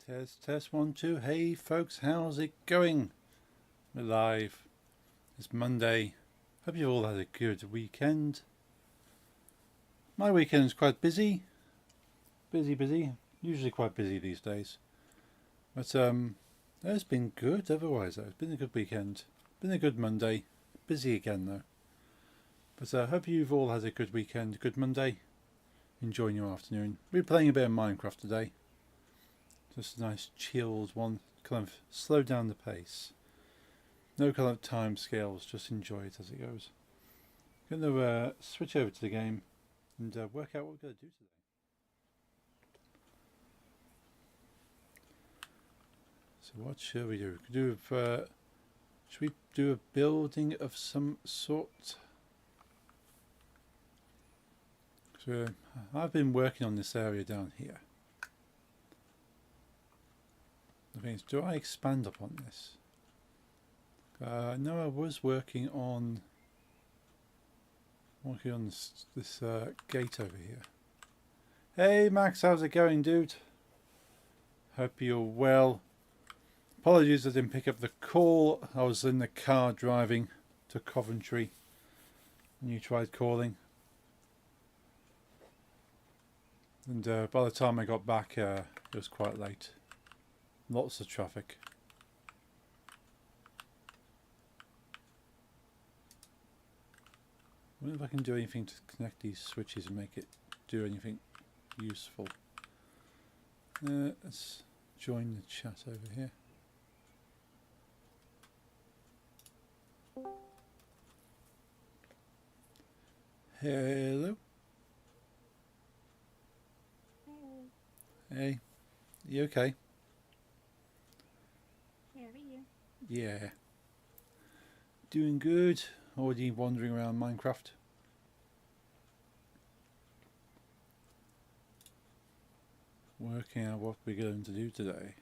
Test, test, 1, 2. Hey folks, how's it going? We're live. It's Monday. Hope you all had a good weekend. My weekend's quite busy. Busy. Usually quite busy these days. But it's been good otherwise though. It's been a good weekend. Been a good Monday. Busy again though. But I hope you've all had a good weekend, good Monday. Enjoying your afternoon. We're playing a bit of Minecraft today. Just a nice chilled one, kind of slow down the pace. No kind of time scales, just enjoy it as it goes. I'm going to switch over to the game and work out what we're going to do today. So what should we do? Should we do a building of some sort? So I've been working on this area down here. The thing is, do I expand upon this? No, I was working on this gate over here. Hey Max, how's it going, dude? Hope you're well. Apologies I didn't pick up the call. I was in the car driving to Coventry and you tried calling. And by the time I got back, it was quite late. Lots of traffic. I wonder if I can do anything to connect these switches and make it do anything useful. Let's join the chat over here. Hello. Hey. You okay? Yeah. Doing good. Already wandering around Minecraft. Working out what we're going to do today.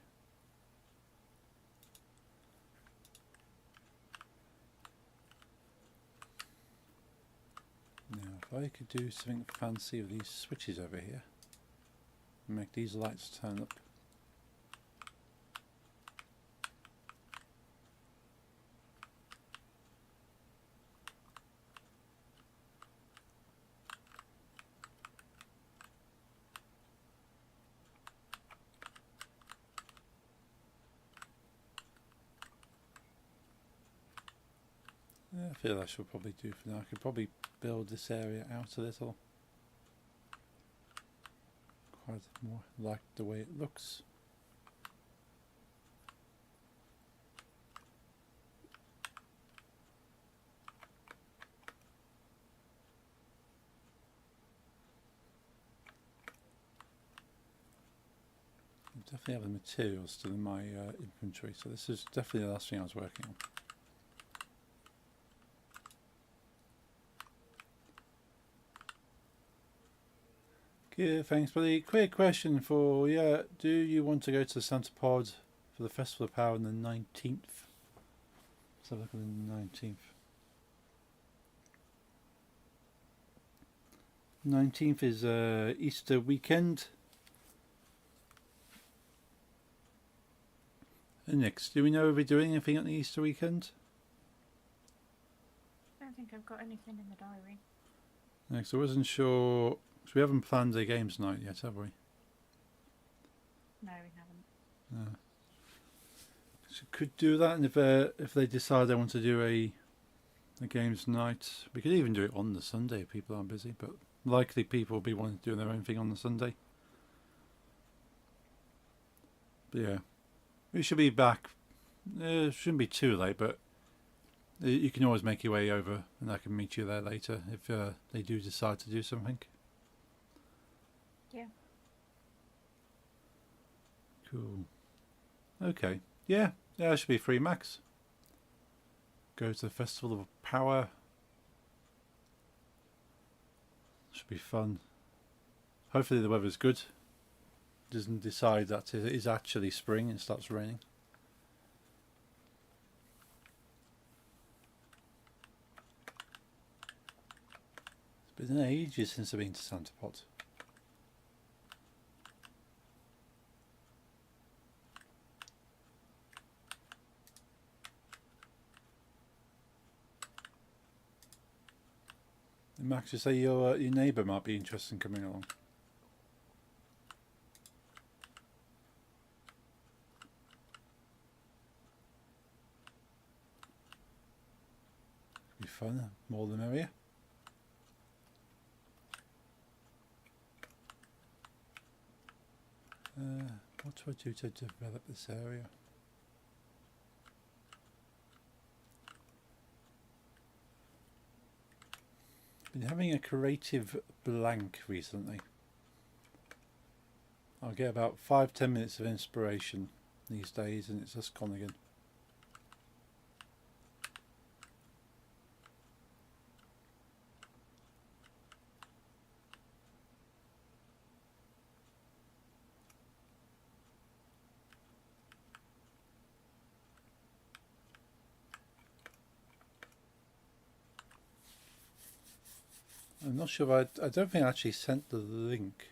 Now if I could do something fancy with these switches over here. Make these lights turn up. I feel I should probably do for now. I could probably build this area out a little. Quite more like the way it looks. I definitely have the materials still in my inventory, so this is definitely the last thing I was working on. Good, thanks buddy. Quick question for you. Do you want to go to the Santa Pod for the Festival of Power on the 19th? Let's have a look at the 19th. 19th is Easter weekend. And next, do we know if we're doing anything on the Easter weekend? I don't think I've got anything in the diary. Next, I wasn't sure. So we haven't planned a games night yet, have we? No, we haven't. So could do that, and if they decide they want to do a games night, we could even do it on the Sunday if people aren't busy. But likely people will be wanting to do their own thing on the Sunday. But yeah, we should be back. It shouldn't be too late, but you can always make your way over, and I can meet you there later if they do decide to do something. Yeah. Cool. Okay. Yeah, I should be free, Max. Go to the Festival of Power. Should be fun. Hopefully the weather's good. Doesn't decide that it is actually spring and starts raining. It's been ages since I've been to Santa Pod. Max, you say your neighbour might be interested in coming along. Be fun, more the merrier. What do I do to develop this area? Been having a creative blank recently. I'll get about 5-10 minutes of inspiration these days and it's just gone again. I'm not sure if I don't think I actually sent the link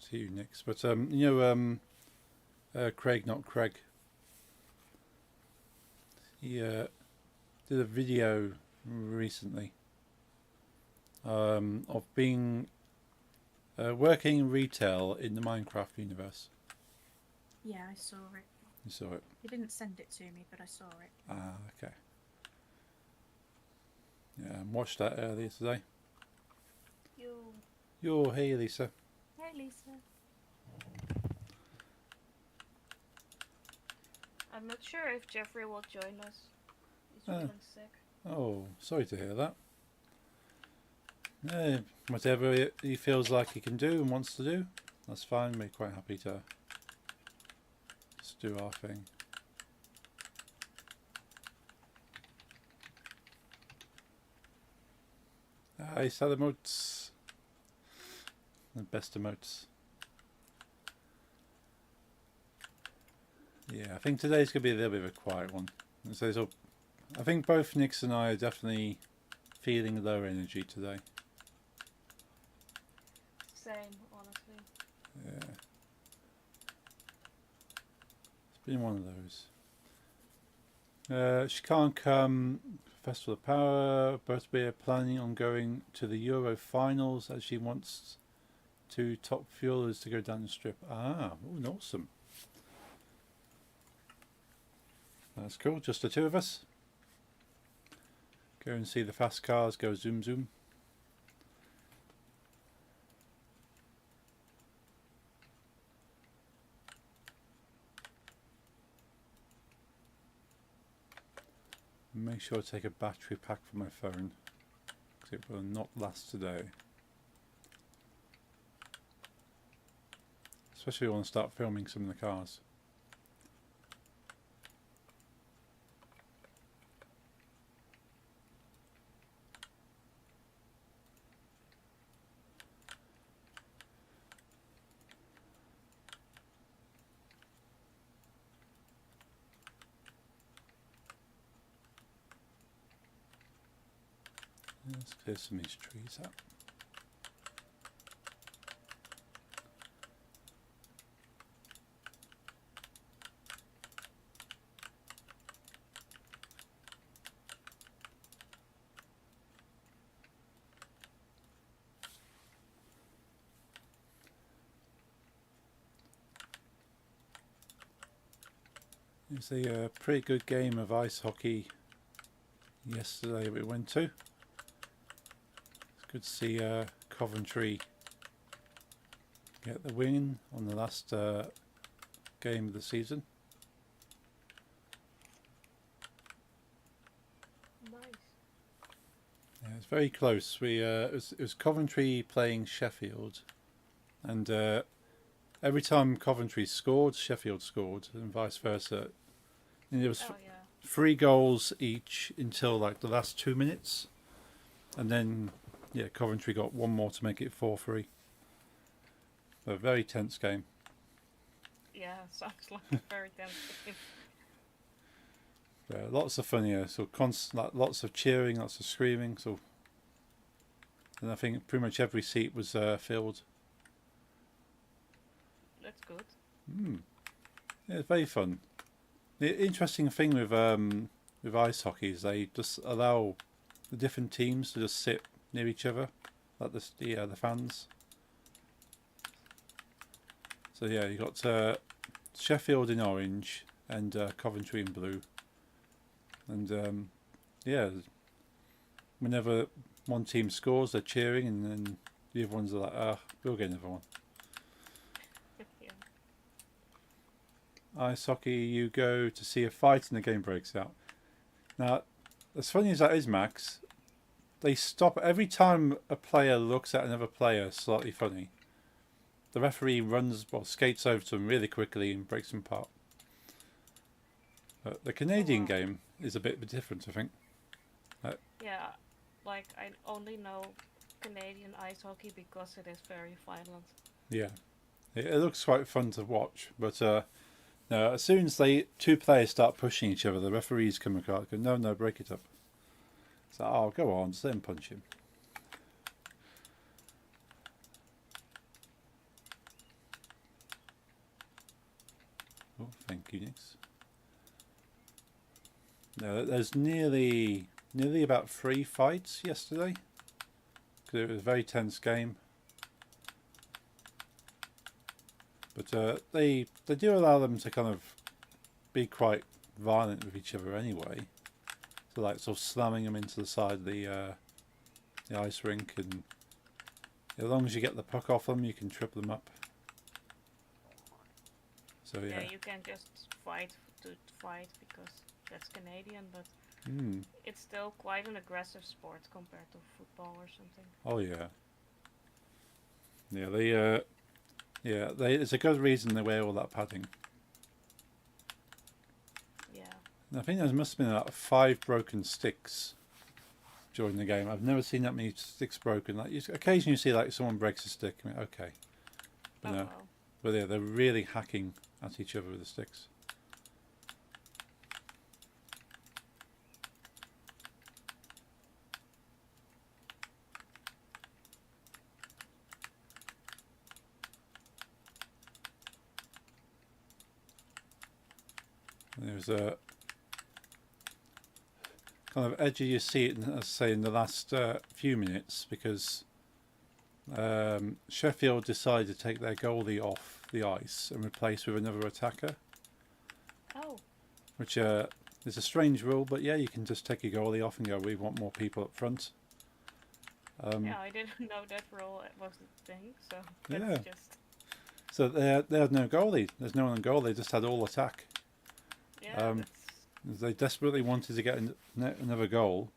to you, Nix, but you know, Craig, not Craig, he did a video recently of being working in retail in the Minecraft universe. Yeah, I saw it. You saw it? He didn't send it to me, but I saw it. Ah, okay. Yeah, I watched that earlier today. Yo, hey Lisa. Hey, Lisa. I'm not sure if Jeffrey will join us. He's feeling sick. Oh, sorry to hear that. Whatever he feels like he can do and wants to do, that's fine. We're quite happy to just do our thing. Hi, Salamotes. The best emotes. Yeah, I think today's going to be a little bit of a quiet one. So I think both Nix and I are definitely feeling low energy today. Same, honestly. Yeah. It's been one of those. She can't come. Festival of Power, but we're planning on going to the Euro finals as she wants to top fuelers to go down the strip. Ah, ooh, awesome. That's cool, just the two of us. Go and see the fast cars go zoom zoom. Make sure to take a battery pack for my phone, because it will not last today. Especially when I start filming some of the cars. Let's clear some of these trees up. It's a pretty good game of ice hockey yesterday we went to. It's good to see Coventry get the win on the last game of the season. Nice. Yeah, it's very close. It was Coventry playing Sheffield, and every time Coventry scored, Sheffield scored, and vice versa. And it was Oh, yeah. 3 goals each until like the last 2 minutes, and then yeah, Coventry got one more to make it 4-3. A very tense game. Yeah, sounds like a very tense game. Lots of fun here. So lots of cheering, lots of screaming. So, and I think pretty much every seat was filled. That's good. Yeah, it's very fun. The interesting thing with ice hockey is they just allow the different teams to just sit near each other like the fans. So yeah, you got Sheffield in orange and Coventry in blue, and yeah, whenever one team scores, they're cheering, and then the other ones are like, we'll get another one. Yeah. Ice hockey, you go to see a fight and the game breaks out. Now, as funny as that is, Max, they stop every time a player looks at another player slightly funny. The referee skates over to them really quickly and breaks them apart. The Canadian wow. game is a bit different, I think. Yeah, like I only know Canadian ice hockey because it is very violent. Yeah, it looks quite fun to watch, but no, as soon as two players start pushing each other, the referees come across and go, no, break it up. So, go on, just let him punch him. Oh, thank you, Nix. No, there's nearly about 3 fights yesterday, because it was a very tense game. But they do allow them to kind of be quite violent with each other anyway. So like sort of slamming them into the side of the ice rink, and as long as you get the puck off them, you can trip them up. So yeah. Yeah, you can just fight to fight because that's Canadian, but it's still quite an aggressive sport compared to football or something. Oh yeah. Yeah, it's a good reason they wear all that padding. Yeah. And I think there must have been about 5 broken sticks during the game. I've never seen that many sticks broken. Like occasionally you see like someone breaks a stick. I mean, okay, but no. Wow. But yeah, they're really hacking at each other with the sticks. There's a kind of edgy you see it, as I say, in the last few minutes, because Sheffield decided to take their goalie off the ice and replace with another attacker. Oh. Which is a strange rule, but yeah, you can just take your goalie off and go, we want more people up front. Yeah, I didn't know that role was a thing, so that's Yeah. just... So they had no goalie. There's no one on goal. They just had all attack. Yeah, They desperately wanted to get another goal.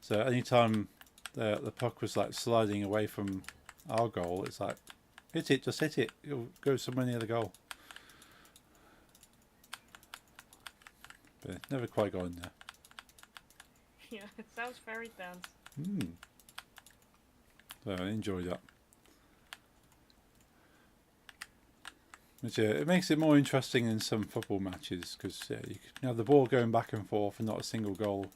So anytime the puck was like sliding away from our goal, it's like, hit it, just hit it. It'll go somewhere near the goal. But it never quite got in there. yeah, it sounds very tense. So I enjoyed that. But yeah, it makes it more interesting in some football matches, because you can have the ball going back and forth and not a single goal.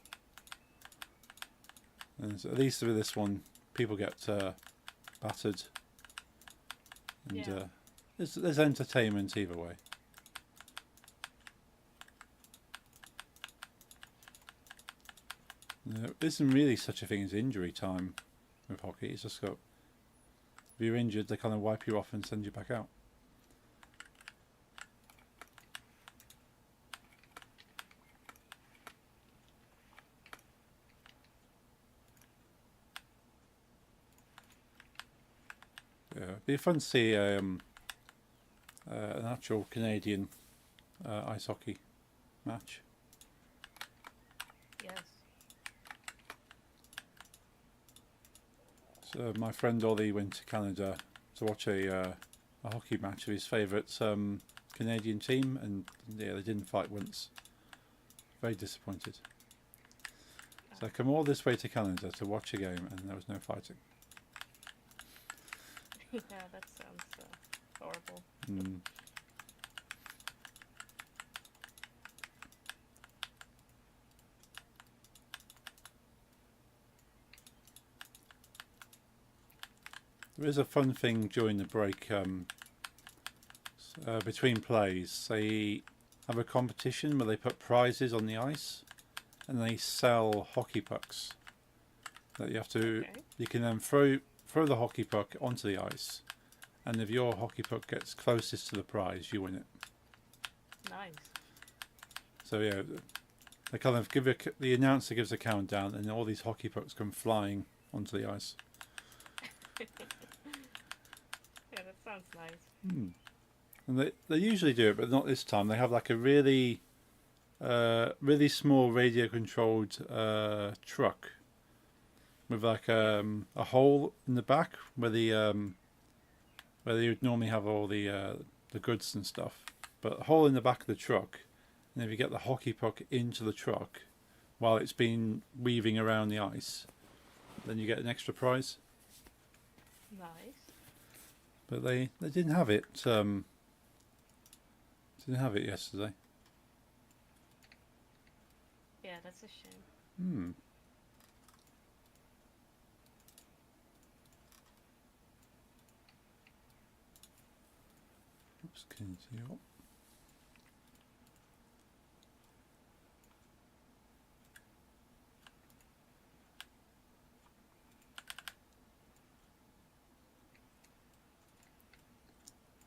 And so at least with this one, people get battered, and Yeah. there's entertainment either way. There isn't really such a thing as injury time with hockey. It's just got, if you're injured, they kind of wipe you off and send you back out. Yeah, it'd be fun to see an actual Canadian ice hockey match. Yes. So my friend Ollie went to Canada to watch a hockey match of his favourite Canadian team, and yeah, they didn't fight once. Very disappointed. So I come all this way to Canada to watch a game, and there was no fighting. Yeah, that sounds horrible. There is a fun thing during the break between plays. They have a competition where they put prizes on the ice, and they sell hockey pucks that you have to. Okay. You can then throw throw the hockey puck onto the ice, and if your hockey puck gets closest to the prize, you win it. Nice. So yeah, they kind of the announcer gives a countdown, and all these hockey pucks come flying onto the ice. Yeah, that sounds nice. And they usually do it, but not this time. They have like a really small radio controlled truck with like a hole in the back where where they would normally have all the goods and stuff, but a hole in the back of the truck, and if you get the hockey puck into the truck while it's been weaving around the ice, then you get an extra prize. Nice. But they didn't have it. Didn't have it yesterday. Yeah, that's a shame. Oops, can you see what?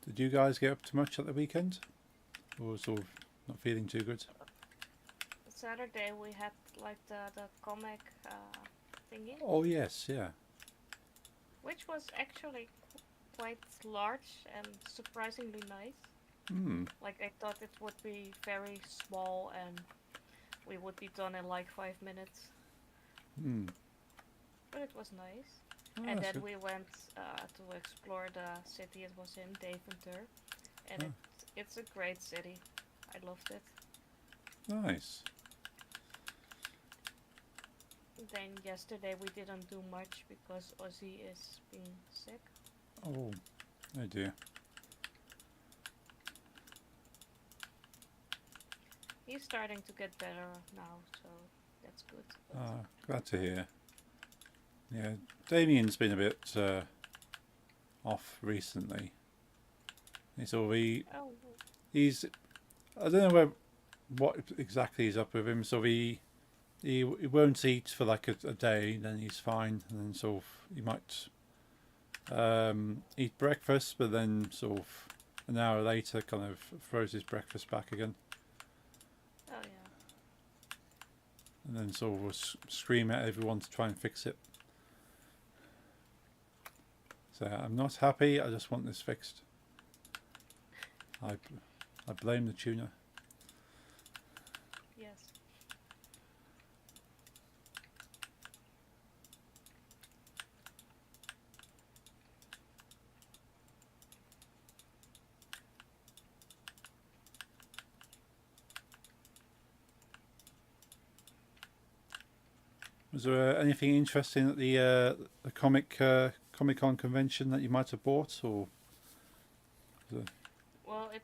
Did you guys get up to much at the weekend? Or sort of not feeling too good? Saturday we had like the comic thingy, Oh yes, yeah. which was actually quite large and surprisingly nice. Like I thought it would be very small and we would be done in like 5 minutes. But it was nice. Oh, And that's then good. we went to explore the city it was in, Deventer. And it's a great city. I loved it. Nice. Then yesterday we didn't do much because Ozzy is being sick. Oh dear. He's starting to get better now, so that's good. But Glad to hear. Yeah, Damien's been a bit off recently. oh, He's I don't know what exactly is up with him. So he won't eat for like a day, then he's fine, and then sort of he might eat breakfast, but then sort of an hour later kind of throws his breakfast back again, oh yeah. and then sort of will scream at everyone to try and fix it. So I'm not happy. I just want this fixed. I blame the tuner. Yes. Was there anything interesting at the Comic Con convention that you might have bought, or? Well, it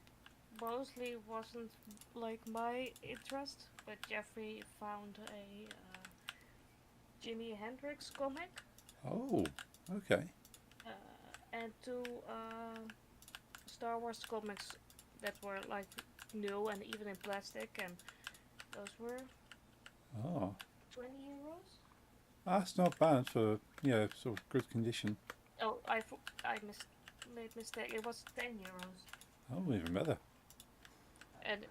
mostly wasn't like my interest, but Jeffrey found a Jimi Hendrix comic Oh, okay. and two Star Wars comics that were like new and even in plastic, and those were Oh, 20 euros. that's not bad for sort of good condition. Oh, I made mistake. It was 10 euros, Oh, even better. and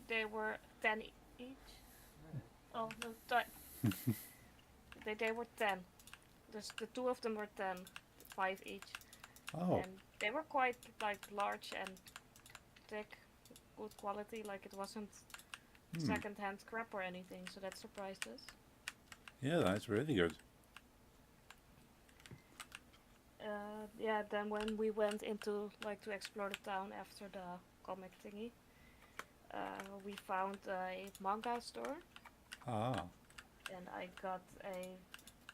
they were 10 each. Oh no, they were 10. The two of them were 10, 5 each, Oh, and they were quite like large and thick, good quality. Like it wasn't second-hand crap or anything, so that surprised us. yeah, that's really good. Yeah, then when we went into like to explore the town after the comic thingy, we found a manga store, Ah, and I got a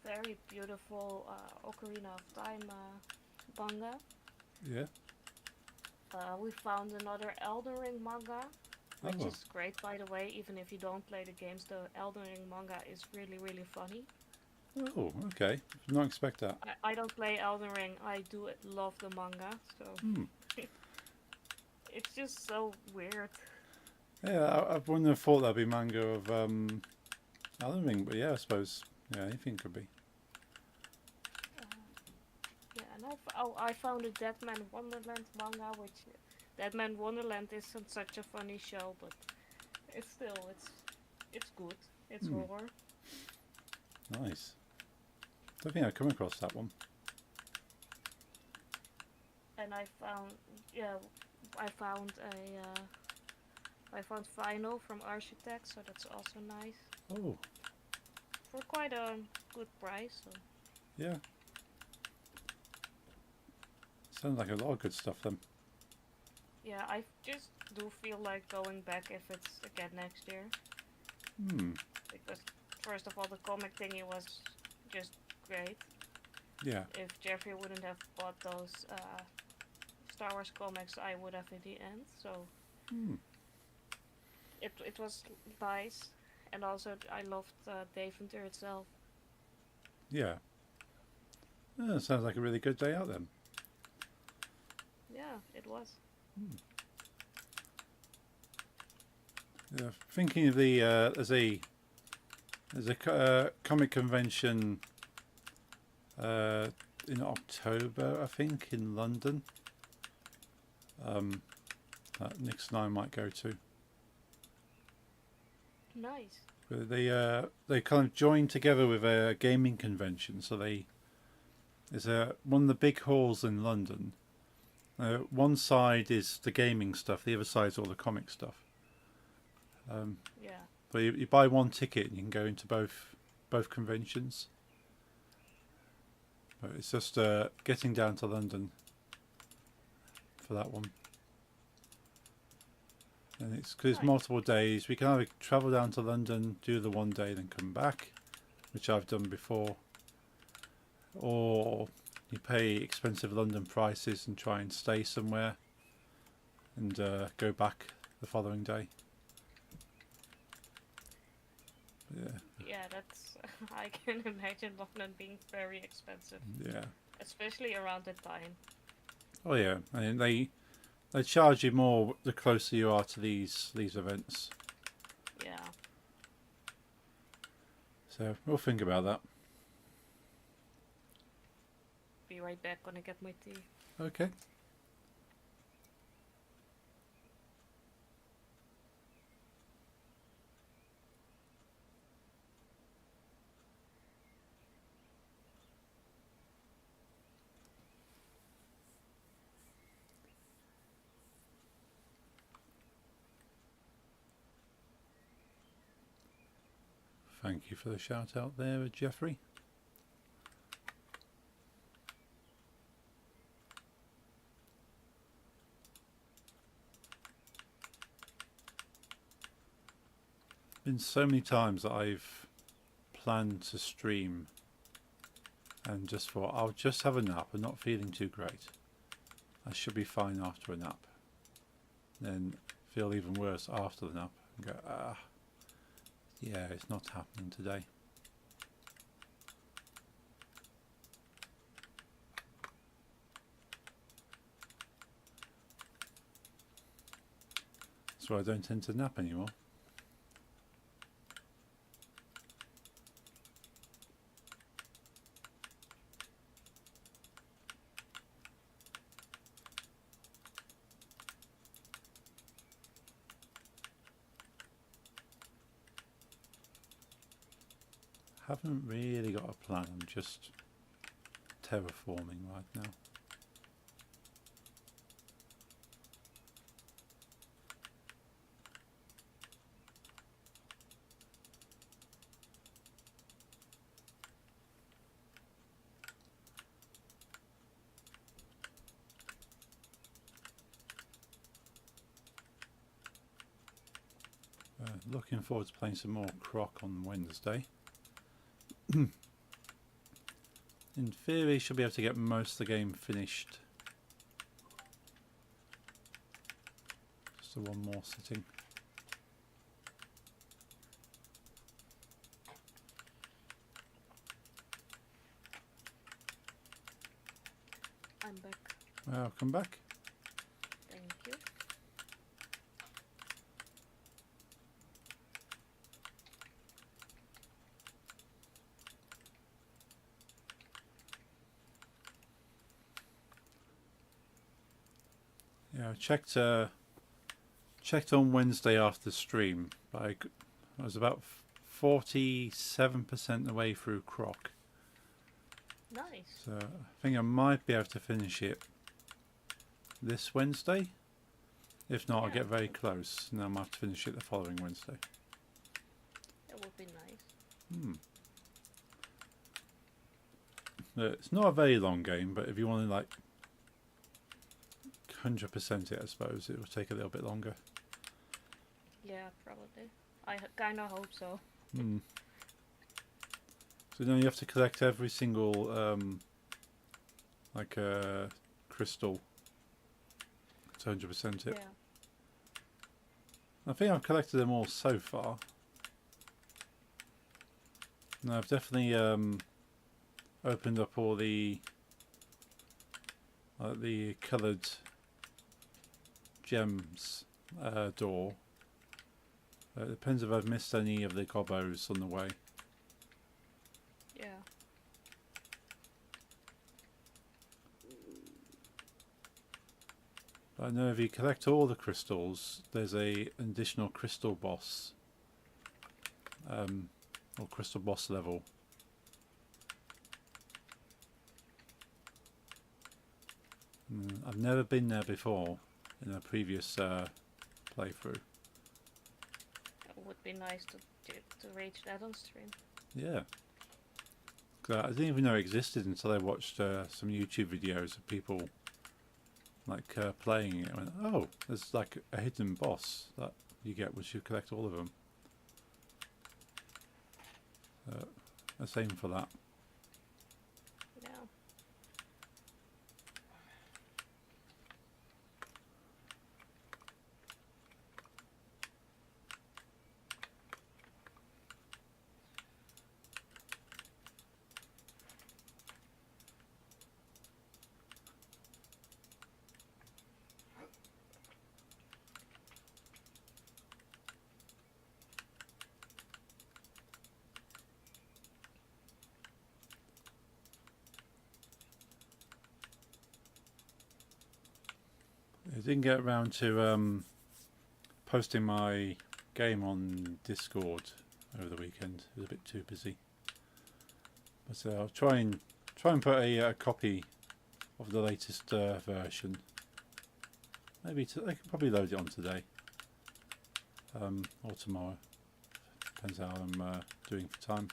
very beautiful Ocarina of Time manga. yeah. We found another Elden Ring manga, which Oh. is great, by the way. Even if you don't play the games, the Elden Ring manga is really, really funny. Oh, okay. Did not expect that. I don't play Elden Ring. I do love the manga, so it's just so weird. Yeah, I wouldn't have thought that'd be manga of Elden Ring, but yeah, I suppose anything could be. and I found a Deadman Wonderland manga, which Deadman Wonderland isn't such a funny show, but it's still it's good. It's horror. Nice. Don't think I've come across that one. And I found I found Vinyl from Architect, so that's also nice Oh, for quite a good price. So. yeah. Sounds like a lot of good stuff then. Yeah, I just do feel like going back if it's again next year. Because first of all, the comic thingy was just great. Yeah. If Jeffrey wouldn't have bought those Star Wars comics, I would have in the end. So it was nice, and also I loved Daventer itself. Yeah. Sounds like a really good day out then. Yeah, it was. Yeah, thinking of the there's a comic convention in October, I think, in London. That Nix and I might go to. Nice. But they kind of joined together with a gaming convention, so there's one of the big halls in London. One side is the gaming stuff, the other side is all the comic stuff. Yeah. But you buy one ticket and you can go into both conventions. But it's just getting down to London for that one. And it's because it's multiple days. We can either travel down to London, do the one day, then come back, which I've done before, or you pay expensive London prices and try and stay somewhere and go back the following day. Yeah. Yeah, that's. I can imagine London being very expensive. Yeah. Especially around the time. Oh yeah, and they charge you more the closer you are to these events. Yeah. So we'll think about that. Be right back when I get my tea. Okay. Thank you for the shout out there, Jeffrey. Been so many times that I've planned to stream and just thought I'll just have a nap. I'm not feeling too great. I should be fine after a nap. Then feel even worse after the nap and go, yeah, it's not happening today. So I don't tend to nap anymore. Haven't really got a plan, I'm just terraforming right now. Looking forward to playing some more Croc on Wednesday. In theory, should be able to get most of the game finished. Just one more sitting. I'm back. Welcome back. Thank you. Yeah, I checked on Wednesday after the stream. I was about 47% the way through Croc. Nice. So I think I might be able to finish it this Wednesday. If not, I'll get very close, and I might have to finish it the following Wednesday. That would be nice. It's not a very long game, but if you want to like 100% it, I suppose it will take a little bit longer. Yeah, probably. I kind of hope so. So now you have to collect every single crystal to 100% it. Yeah. I think I've collected them all so far. No, I've definitely opened up all the coloured gems door. It depends if I've missed any of the gobos on the way. Yeah. I know if you collect all the crystals, there's an additional crystal boss, or crystal boss level. I've never been there before in a previous playthrough. It would be nice to reach that on stream. Yeah. 'Cause I didn't even know it existed until I watched some YouTube videos of people like playing it. I went, oh, there's like a hidden boss that you get once you collect all of them. Let's aim for that. Yeah. I didn't get around to posting my game on Discord over the weekend. It was a bit too busy. But I'll try and put a copy of the latest version. Maybe I can probably load it on today or tomorrow. Depends how I'm doing for time.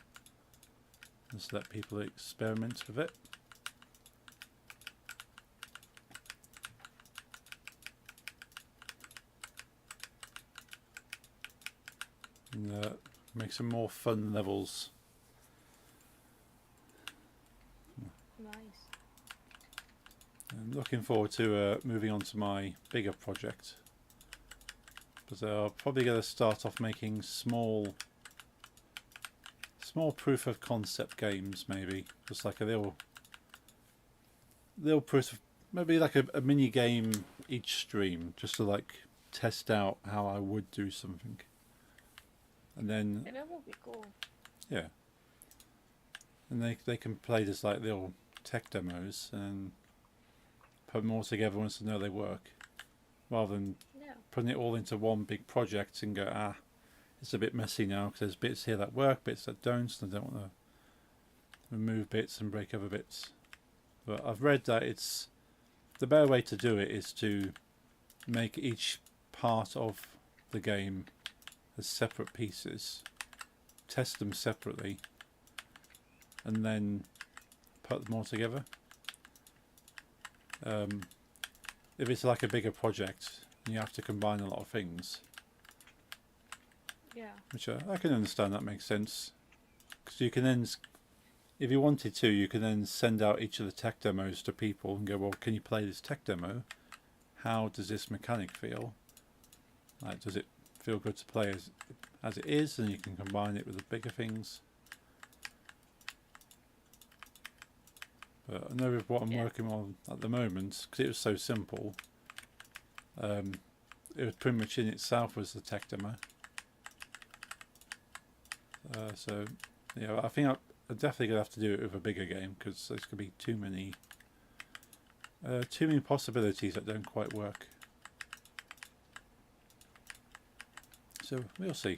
Just let people experiment with it. And make some more fun levels. Nice. I'm looking forward to moving on to my bigger project. But I'll probably going to start off making small proof of concept games, maybe just like a little proof of, maybe like a mini game each stream, just to like test out how I would do something. And then Yeah, that would be cool. yeah, and they can play this like little tech demos and put them all together once they know they work, rather than putting it all into one big project and go, it's a bit messy now because there's bits here that work, bits that don't, and I don't want to remove bits and break other bits. But I've read that it's the better way to do it is to make each part of the game as separate pieces, test them separately, and then put them all together. If it's like a bigger project, you have to combine a lot of things. Yeah. Which I can understand, that makes sense. Because you can then, if you wanted to, you can then send out each of the tech demos to people and go, well, can you play this tech demo? How does this mechanic feel? Like, does it feel good to play as it is? And you can combine it with the bigger things. But I know with what I'm working on at the moment, because it was so simple, it was pretty much in itself was the tech demo. So yeah, I think I'm definitely gonna have to do it with a bigger game, because there's gonna be too many possibilities that don't quite work. So we'll see.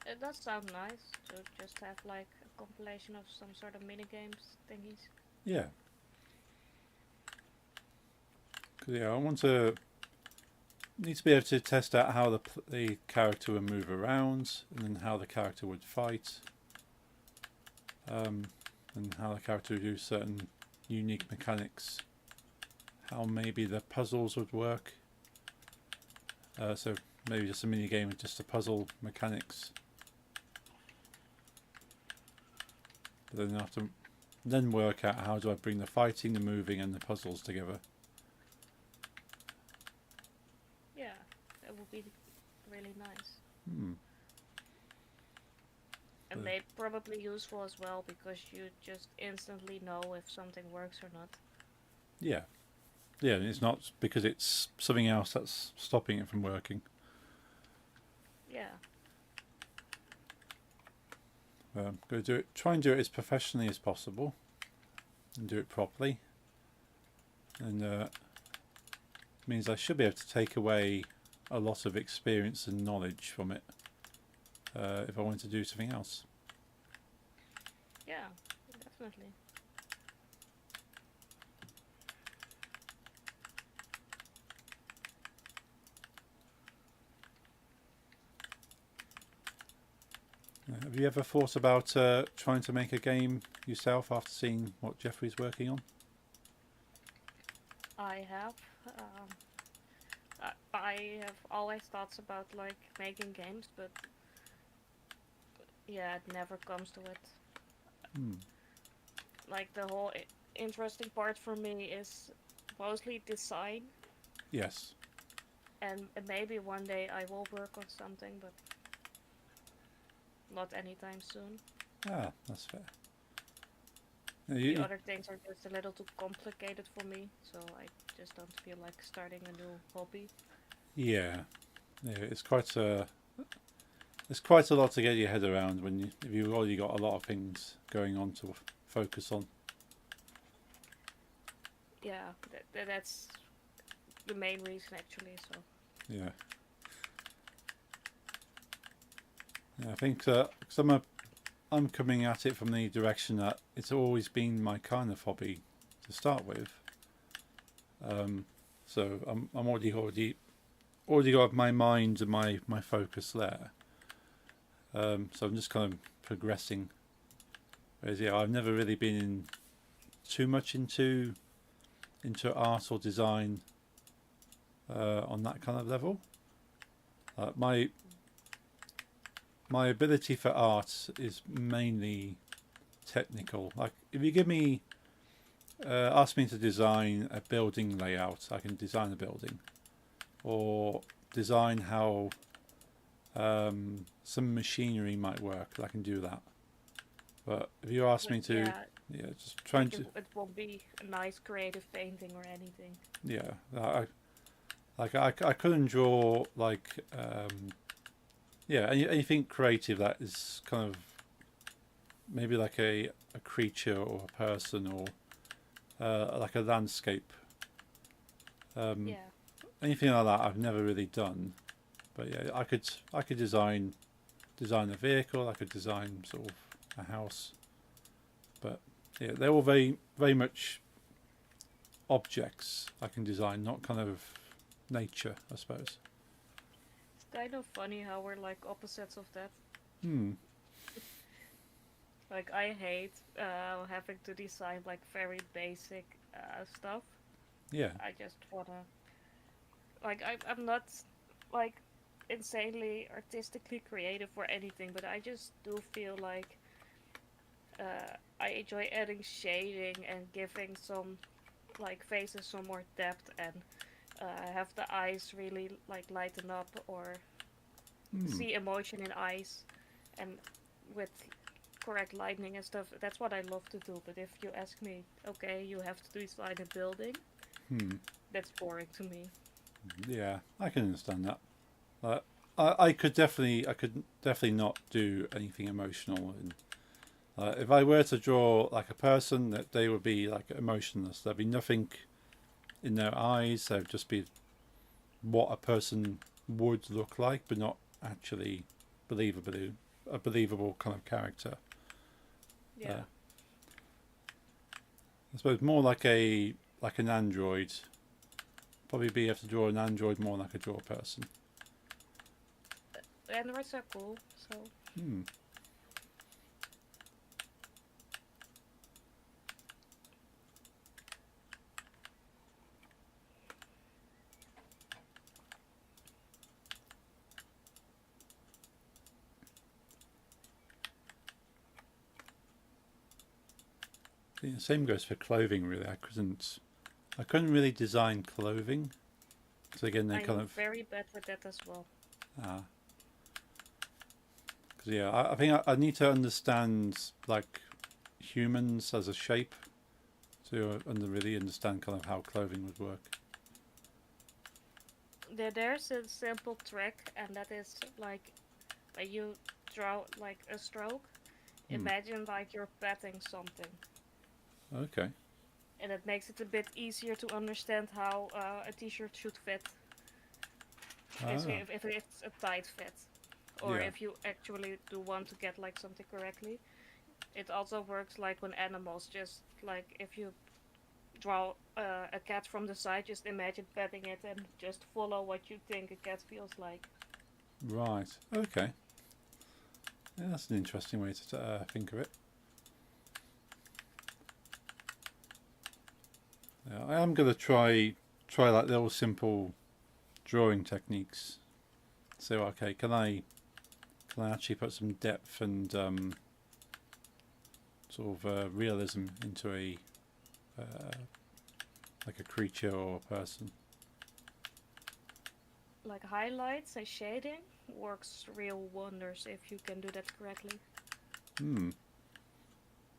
It does sound nice to just have like a compilation of some sort of mini games thingies. Yeah. 'Cause, yeah, I want to need to be able to test out how the character would move around, and then how the character would fight, and how the character would use certain unique mechanics, how maybe the puzzles would work. So maybe just a mini game with just the puzzle mechanics. But then I have to then work out how do I bring the fighting, the moving, and the puzzles together. Yeah, that would be really nice. Hmm. And they probably useful as well because you just instantly know if something works or not. Yeah. Yeah, and it's not because it's something else that's stopping it from working. Yeah. Go do it. Try and do it as professionally as possible, and do it properly. And means I should be able to take away a lot of experience and knowledge from it if I want to do something else. Yeah, definitely. Have you ever thought about trying to make a game yourself after seeing what Jeffrey's working on? I have. I have always thoughts about like making games, but yeah, it never comes to it. Hmm. Like the whole interesting part for me is mostly design, Yes. and maybe one day I will work on something, but not anytime soon. Ah, that's fair. The other things are just a little too complicated for me, so I just don't feel like starting a new hobby. Yeah, it's quite a lot to get your head around if you've already got a lot of things going on to focus on. Yeah, that's the main reason actually. So Yeah. Yeah, I think because I'm coming at it from the direction that it's always been my kind of hobby to start with. So I'm already got my mind and my focus there. So I'm just kind of progressing. Whereas yeah, I've never really been too much into art or design on that kind of level. My ability for art is mainly technical. Like if you ask me to design a building layout, I can design a building, or design how some machinery might work. I can do that. But if you ask me to, yeah, just trying to. It won't be a nice creative painting or anything. Yeah, I couldn't draw like anything creative that is kind of maybe like a creature or a person or like a landscape. Anything like that I've never really done. But yeah, I could design a vehicle. I could design sort of a house. But yeah, they're all very very much objects I can design, not kind of nature, I suppose. It's kind of funny how we're like opposites of that. Like I hate having to design like very basic stuff. Yeah. I just wanna like I'm not like insanely artistically creative or anything, but I just do feel like I enjoy adding shading and giving some like faces some more depth and have the eyes really like lighten up or see emotion in eyes, and with correct lighting and stuff. That's what I love to do. But if you ask me, okay, you have to design a building, that's boring to me. Yeah, I can understand that. I could definitely not do anything emotional. And if I were to draw like a person, that they would be like emotionless. There'd be nothing in their eyes. There'd just be what a person would look like, but not actually a believable kind of character. Yeah. I suppose more like an android. Probably be able to draw an android more like a draw person. Androids are cool, so Hmm. The same goes for clothing. Really, I couldn't really design clothing. So again, they kind I'm of very bad with that as well. because yeah, I think I need to understand like humans as a shape to really understand kind of how clothing would work. There's a simple trick, and that is like when you draw like a stroke, imagine like you're patting something, Okay. and it makes it a bit easier to understand how a t-shirt should fit. Basically, if it's a tight fit, or Yeah. if you actually do want to get like something correctly. It also works like when animals, just like if you draw a cat from the side, just imagine petting it and just follow what you think a cat feels like. Right. Okay. Yeah, that's an interesting way to think of it. Yeah, I am gonna try like little simple drawing techniques. So okay, can I actually put some depth and sort of realism into a like a creature or a person? Like highlights and shading works real wonders if you can do that correctly. Hmm.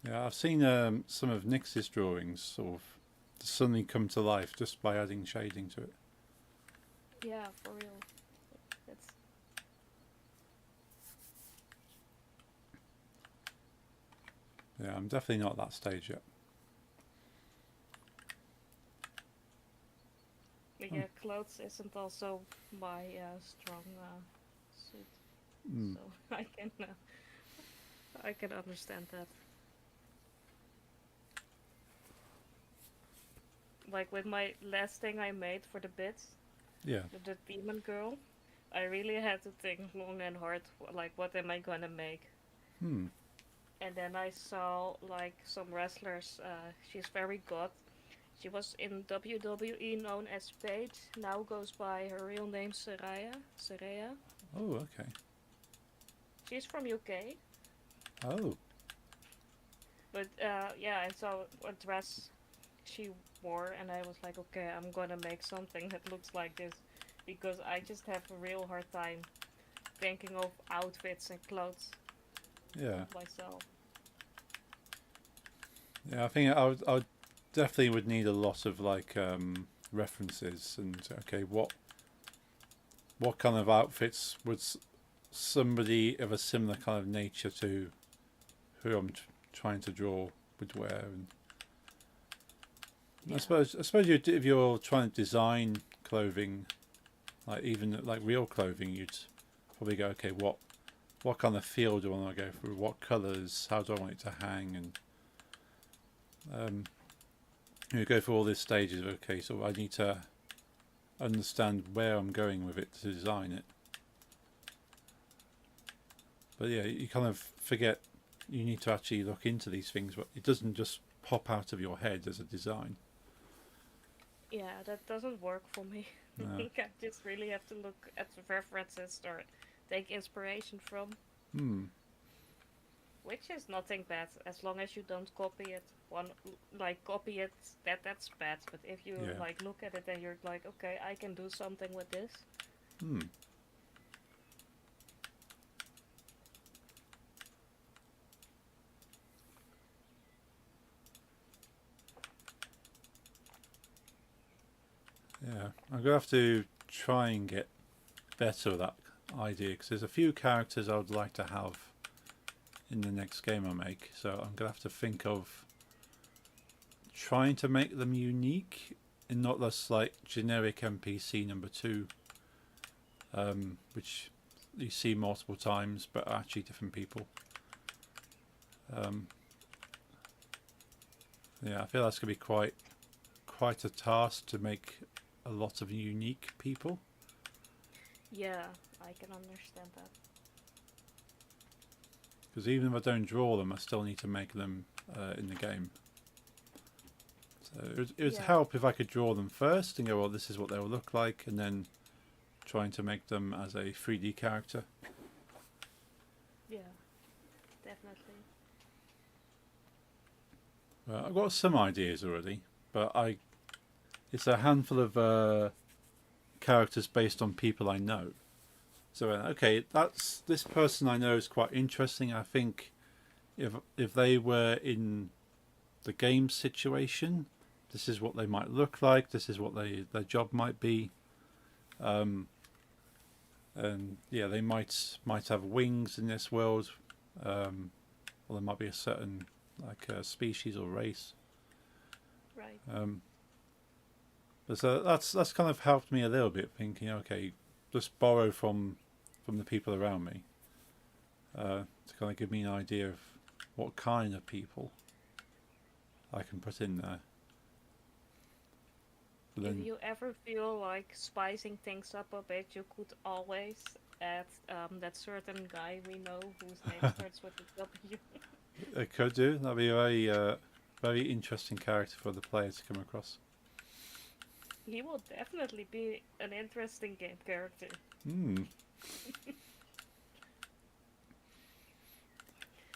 Yeah, I've seen some of Nix's drawings sort of suddenly come to life just by adding shading to it. Yeah, for real. That's Yeah, I'm definitely not at that stage yet. but yeah, clothes isn't also my strong suit, Mm. so I can understand that. Like with my last thing I made for the bits, Yeah. the demon girl, I really had to think long and hard, like what am I gonna make? Hmm. And then I saw like some wrestlers. She's very goth. She was in WWE known as Paige. Now goes by her real name Saraya. Saraya. Oh, okay. She's from UK. Oh. But yeah, I saw a dress she wore, and I was like, okay, I'm gonna make something that looks like this, because I just have a real hard time thinking of outfits and clothes Yeah. myself. Yeah, I think I would definitely would need a lot of like references and okay, what kind of outfits would somebody of a similar kind of nature to who I'm trying to draw would wear, and Yeah. I suppose if you're trying to design clothing, like even like real clothing, you'd probably go, okay, what kind of feel do I want to go through? What colours? How do I want it to hang? And you go through all these stages of okay, so I need to understand where I'm going with it to design it. But yeah, you kind of forget you need to actually look into these things, but it doesn't just pop out of your head as a design. Yeah, that doesn't work for me. No. I just really have to look at the references or take inspiration from, Hmm. which is nothing bad as long as you don't copy it. Copy it, that's bad. But if you Yeah. like look at it and you're like, okay, I can do something with this. Hmm. Yeah, I'm gonna have to try and get better at that idea because there's a few characters I would like to have in the next game I make. So I'm gonna have to think of trying to make them unique and not just like generic NPC number two. which you see multiple times, but are actually different people. Yeah, I feel that's going to be quite a task to make a lot of unique people. Yeah, I can understand that. Because even if I don't draw them, I still need to make them in the game. So it would help if I could draw them first and go, well, this is what they'll look like, and then trying to make them as a 3D character. Yeah, definitely. Well, I've got some ideas already, but it's a handful of characters based on people I know. So okay, this person I know is quite interesting. I think if they were in the game situation, this is what they might look like. This is what their job might be. And yeah, they might have wings in this world, or there might be a certain species or race. Right. But so that's kind of helped me a little bit, thinking, okay, just borrow from the people around me to kind of give me an idea of what kind of people I can put in there. But then, if you ever feel like spicing things up a bit, you could always add that certain guy we know whose name starts with a W. it could do. That'd be a very interesting character for the player to come across. He will definitely be an interesting game character.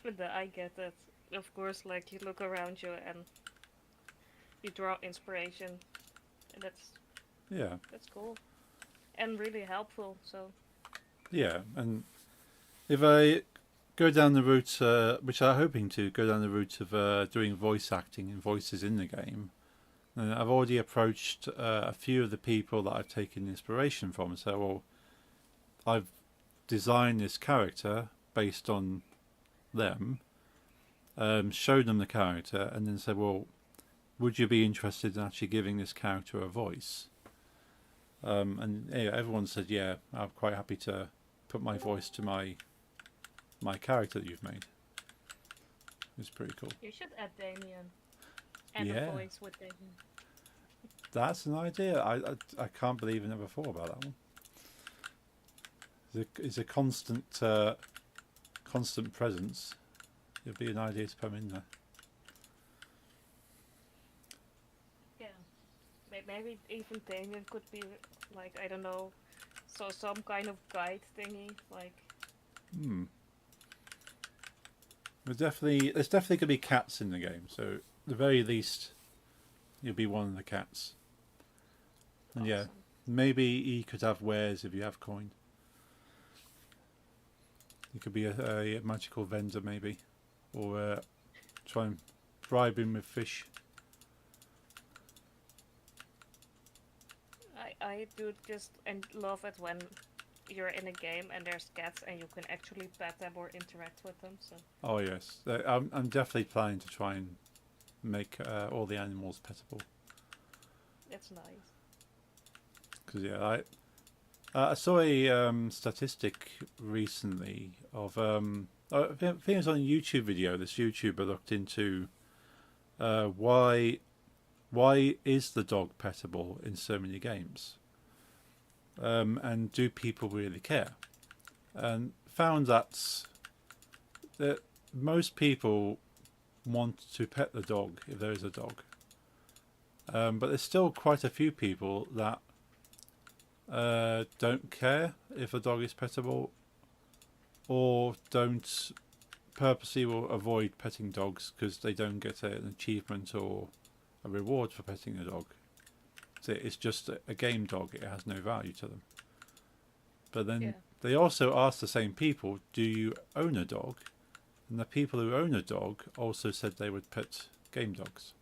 But I get that. Of course, like, you look around you and you draw inspiration. And that's cool. And really helpful, so... Yeah, and if I go down the route, which I'm hoping to go down the route of doing voice acting and voices in the game, and I've already approached a few of the people that I've taken inspiration from. So, well, I've designed this character based on them, showed them the character, and then said, well, would you be interested in actually giving this character a voice? And yeah, everyone said, yeah, I'm quite happy to put my voice to my character that you've made. It's pretty cool. You should add Damien. And Yeah. a voice with Damien. That's an idea. I can't believe I never thought about that one. It's a constant presence. It'd be an idea to put him in there. Yeah. Maybe even Damien could be, like, I don't know, so some kind of guide thingy, like... There's definitely going to be cats in the game, so at the very least, you'll be one of the cats. And yeah, Awesome. maybe he could have wares if you have coin. He could be a magical vendor, maybe, or try and bribe him with fish. I do just and love it when you're in a game and there's cats and you can actually pet them or interact with them. So. Oh yes, I'm definitely planning to try and make all the animals pettable. It's nice. Because yeah, I saw a statistic recently of I think it was on a YouTube video. This YouTuber looked into why is the dog pettable in so many games, and do people really care? And found that most people want to pet the dog if there is a dog, but there's still quite a few people that don't care if a dog is pettable, or don't purposely will avoid petting dogs because they don't get an achievement or a reward for petting a dog. So it's just a game dog, it has no value to them. But then they also ask the same people, do you own a dog? And the people who own a dog also said they would pet game dogs.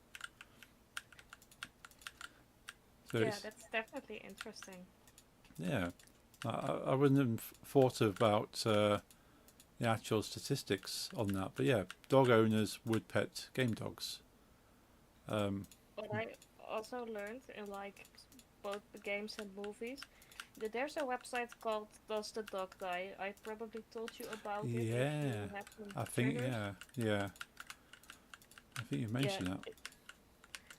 So yeah, that's definitely interesting. Yeah, I wouldn't have thought about the actual statistics on that, but yeah, dog owners would pet game dogs. What I also learned in, like, both the games and movies There's a website called Does the Dog Die? I probably told you about it if Yeah, you have some I think triggers. yeah. I think you Yeah, mentioned that.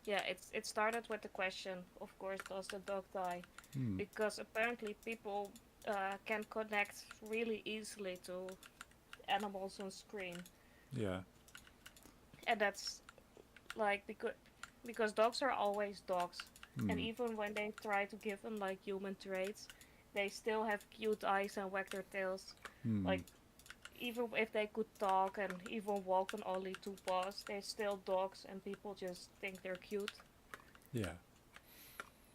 yeah. It started with the question, of course, does the dog die? Hmm. Because apparently people can connect really easily to animals on screen, Yeah. and that's like because dogs are always dogs, and Hmm. even when they try to give them like human traits, they still have cute eyes and wag their tails. Hmm. Like even if they could talk and even walk on only two paws, they're still dogs, and people just think they're cute Yeah.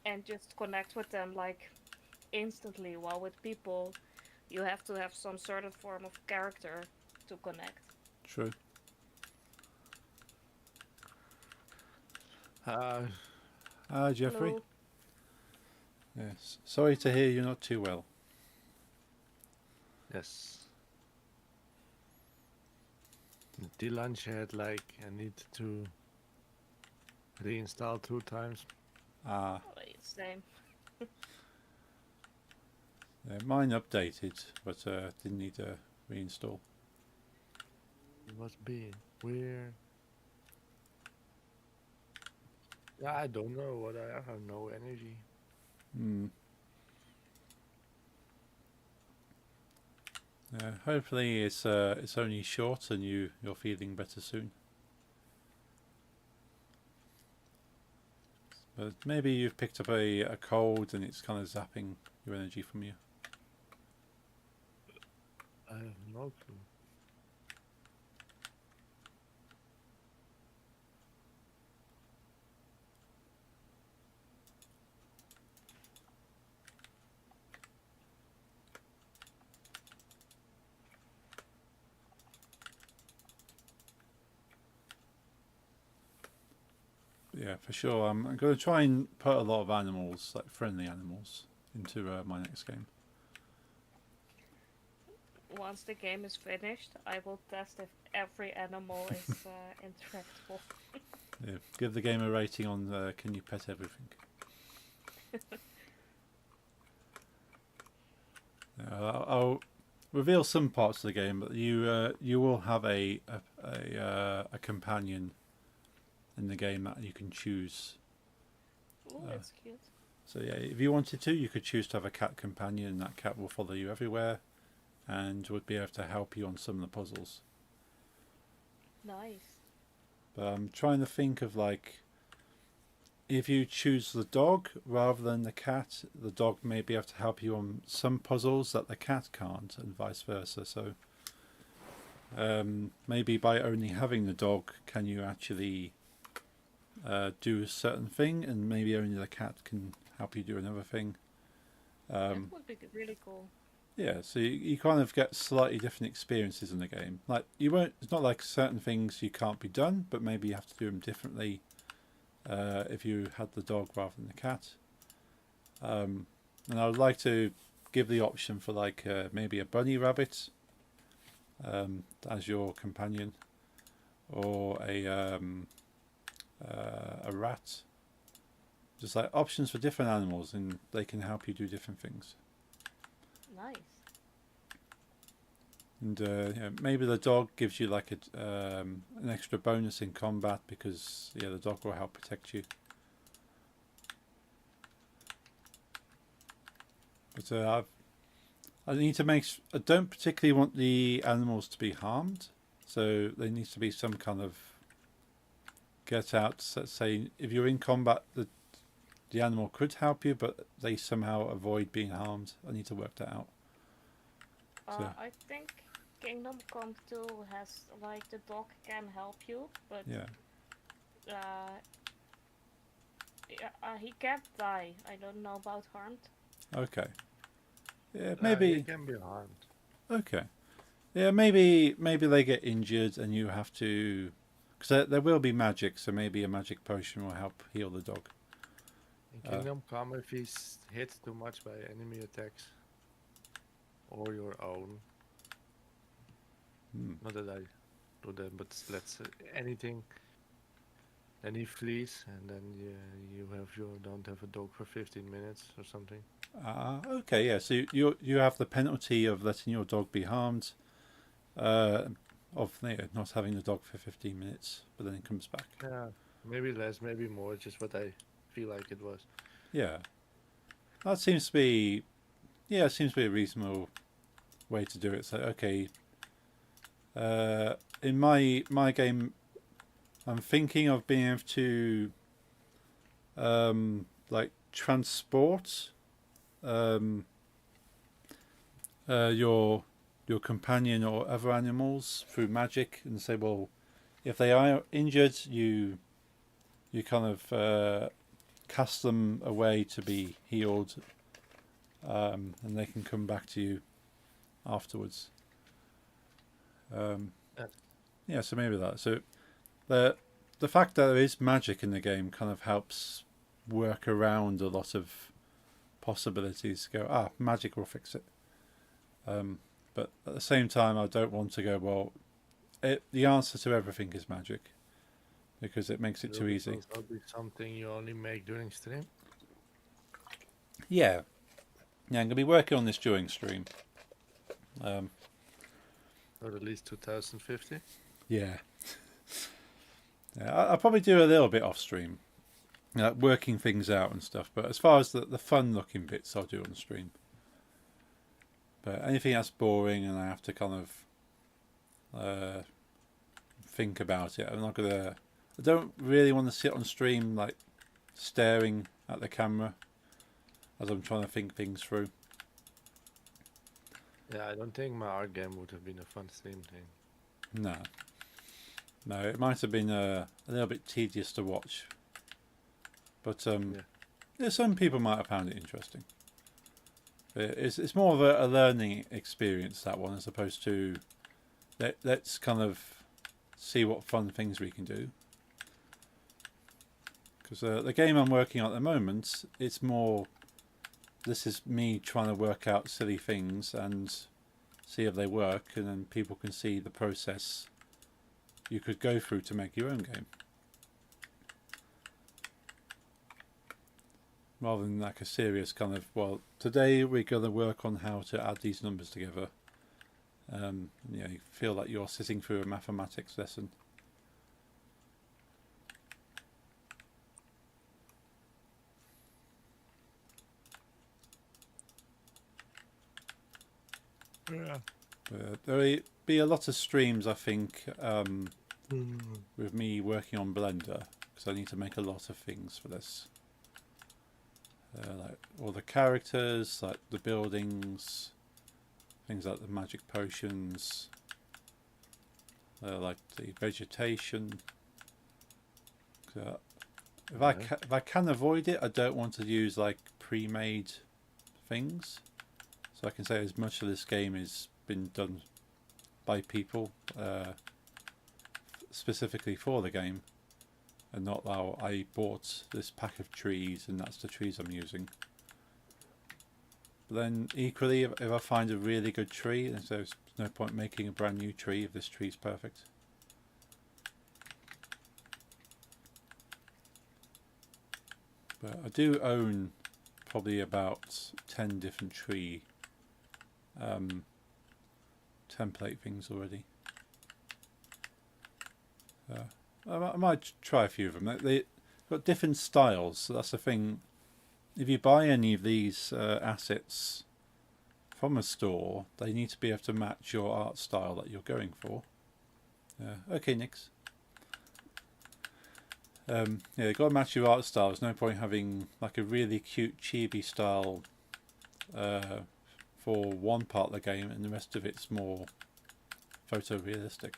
and just connect with them like instantly. While with people, you have to have some sort of form of character to connect. True. Uh, Jeffrey. Hello. Yes. Sorry to hear you're not too well. yes. The lunch had like I need to reinstall 2 times. Ah, Same. mine updated, but didn't need to reinstall. It was being weird. Yeah, I don't know what I have no energy. Hmm. Hopefully it's only short and you're feeling better soon. But maybe you've picked up a cold and it's kind of zapping your energy from you. I have no clue. Yeah, for sure. I'm going to try and put a lot of animals, like friendly animals, into my next game. Once the game is finished, I will test if every animal is interactable. Yeah, give the game a rating on can you pet everything. I'll reveal some parts of the game, but you will have a companion in the game that you can choose. Ooh, that's cute. So yeah, if you wanted to, you could choose to have a cat companion, and that cat will follow you everywhere, and would be able to help you on some of the puzzles. Nice. But I'm trying to think of like, if you choose the dog rather than the cat, the dog may be able to help you on some puzzles that the cat can't, and vice versa. So maybe by only having the dog, can you actually do a certain thing, and maybe only the cat can help you do another thing. That would be really cool. Yeah, so you kind of get slightly different experiences in the game. Like you won't. It's not like certain things you can't be done, but maybe you have to do them differently if you had the dog rather than the cat. And I would like to give the option for like maybe a bunny rabbit as your companion, or a rat. Just like options for different animals, and they can help you do different things. Nice. And maybe the dog gives you like an extra bonus in combat because the dog will help protect you. But I need to make. I don't particularly want the animals to be harmed, so there needs to be some kind of get out. Let's say if you're in combat, the animal could help you, but they somehow avoid being harmed. I need to work that out. So I think Kingdom Come 2 has like the dog can help you, but yeah, he can't die. I don't know about harmed. okay, yeah, It maybe can be harmed. okay, yeah, maybe they get injured and you have to, because there will be magic, so maybe a magic potion will help heal the dog. In Kingdom Come, if he's hit too much by enemy attacks or your own, not that I do that, but let's say anything, then he flees, and then you don't have a dog for 15 minutes or something. Okay, yeah. So you have the penalty of letting your dog be harmed, of not having the dog for 15 minutes, but then it comes back. Yeah, maybe less, maybe more. Just what I feel like it was. Yeah, that seems to be, yeah, it seems to be a reasonable way to do it. So okay, in my game, I'm thinking of being able to, like transport, your companion or other animals through magic, and say, well, if they are injured, you kind of cast them away to be healed, and they can come back to you afterwards. Yeah, so maybe that. So the fact that there is magic in the game kind of helps work around a lot of possibilities. Go, magic will fix it. But at the same time, I don't want to go, well, the answer to everything is magic, because it makes it too easy. Will that be something you only make during stream? Yeah, I'm going to be working on this during stream. Or at least 2050? Yeah. I'll probably do a little bit off stream, working things out and stuff. But as far as the fun looking bits, I'll do on stream. But anything that's boring and I have to kind of think about it, I'm not gonna. I don't really want to sit on stream like staring at the camera as I'm trying to think things through. Yeah, I don't think my art game would have been a fun stream thing. No, it might have been a little bit tedious to watch. But yeah, some people might have found it interesting. It's more of a learning experience, that one, as opposed to let's kind of see what fun things we can do. Because the game I'm working on at the moment, it's more, this is me trying to work out silly things and see if they work, and then people can see the process you could go through to make your own game. Rather than like a serious kind of, well, today we're going to work on how to add these numbers together. You feel like you're sitting through a mathematics lesson. Yeah. There'll be a lot of streams, I think, with me working on Blender, because I need to make a lot of things for this. Like all the characters, like the buildings, things like the magic potions, like the vegetation. If I can avoid it, I don't want to use like pre-made things. So I can say as much of this game has been done by people specifically for the game, and not how I bought this pack of trees and that's the trees I'm using. But then equally, if I find a really good tree, then there's no point making a brand new tree if this tree's perfect. But I do own probably about 10 different tree template things already. I might try a few of them. They've got different styles, so that's the thing. If you buy any of these assets from a store, they need to be able to match your art style that you're going for. Okay, Nix. They've got to match your art style. There's no point having like a really cute chibi style for one part of the game and the rest of it's more photorealistic.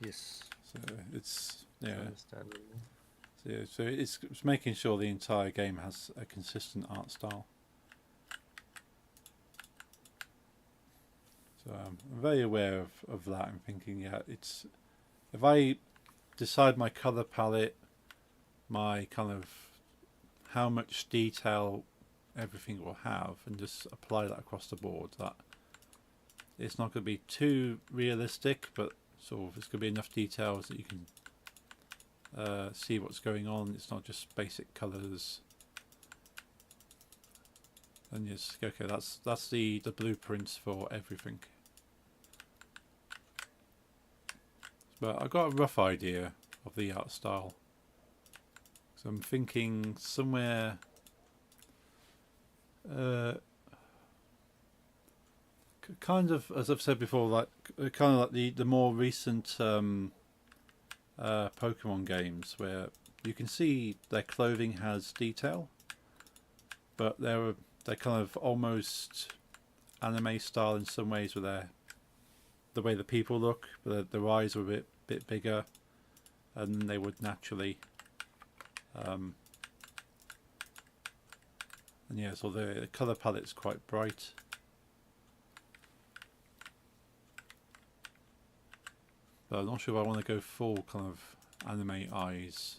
Yes. So it's Understandable. so it's making sure the entire game has a consistent art style. So I'm very aware of that. I'm thinking, it's if I decide my color palette, my kind of how much detail everything will have, and just apply that across the board, that it's not going to be too realistic, but sort of it's going to be enough details that you can see what's going on. It's not just basic colours. And yes, okay, that's the blueprints for everything. But I've got a rough idea of the art style. So I'm thinking somewhere kind of, as I've said before, like kind of like the more recent Pokemon games, where you can see their clothing has detail, but they're kind of almost anime style in some ways, with the way the people look, but their eyes are a bit bigger than they would naturally. And yeah, so the colour palette's quite bright. But I'm not sure if I want to go full kind of anime eyes.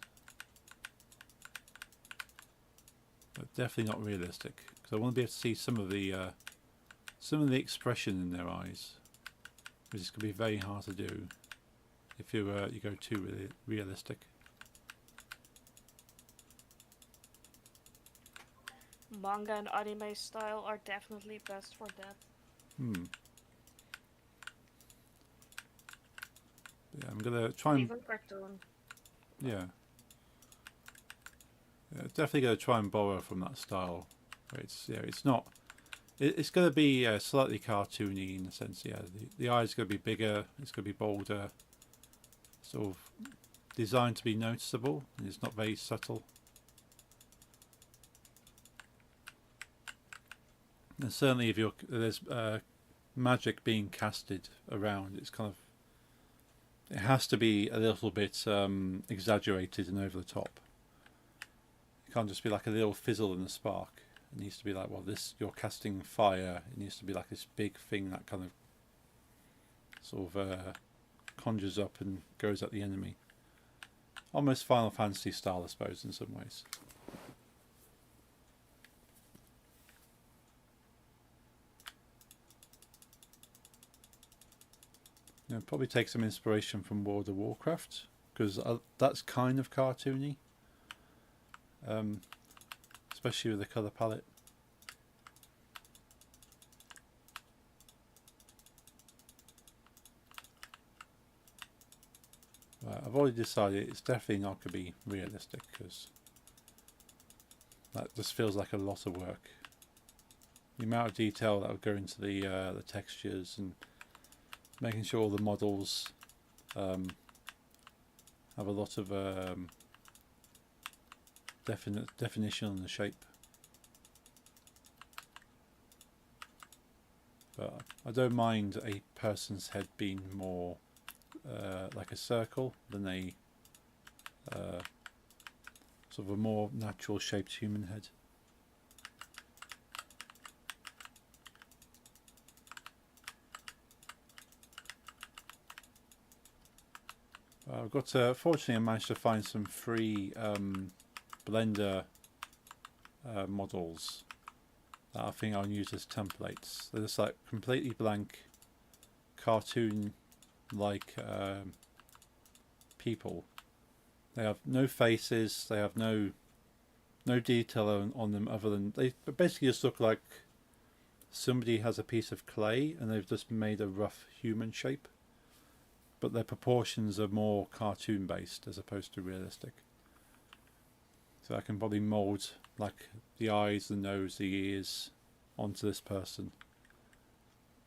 But definitely not realistic, because I want to be able to see some of the expression in their eyes, which is going to be very hard to do if you go too realistic. Manga and anime style are definitely best for that. Yeah, I'm gonna try and Even cartoon. yeah, definitely gonna try and borrow from that style. It's not. It's gonna be slightly cartoony in the sense. Yeah, the eye's gonna be bigger. It's gonna be bolder. Sort of designed to be noticeable, and it's not very subtle. And certainly, if there's magic being casted around, it's kind of, it has to be a little bit exaggerated and over the top. It can't just be like a little fizzle and a spark. It needs to be like, well, you're casting fire. It needs to be like this big thing that kind of sort of conjures up and goes at the enemy. Almost Final Fantasy style, I suppose, in some ways. Probably take some inspiration from World of Warcraft, because that's kind of cartoony, especially with the colour palette. I've already decided it's definitely not going to be realistic, because that just feels like a lot of work. The amount of detail that would go into the textures and making sure all the models have a lot of definition on the shape. But I don't mind a person's head being more like a circle than a sort of a more natural shaped human head. I've got fortunately I managed to find some free Blender models that I think I'll use as templates. They're just like completely blank cartoon like people. They have no faces, they have no detail on them, other than they basically just look like somebody has a piece of clay and they've just made a rough human shape. But their proportions are more cartoon based as opposed to realistic. So I can probably mould like the eyes, the nose, the ears onto this person,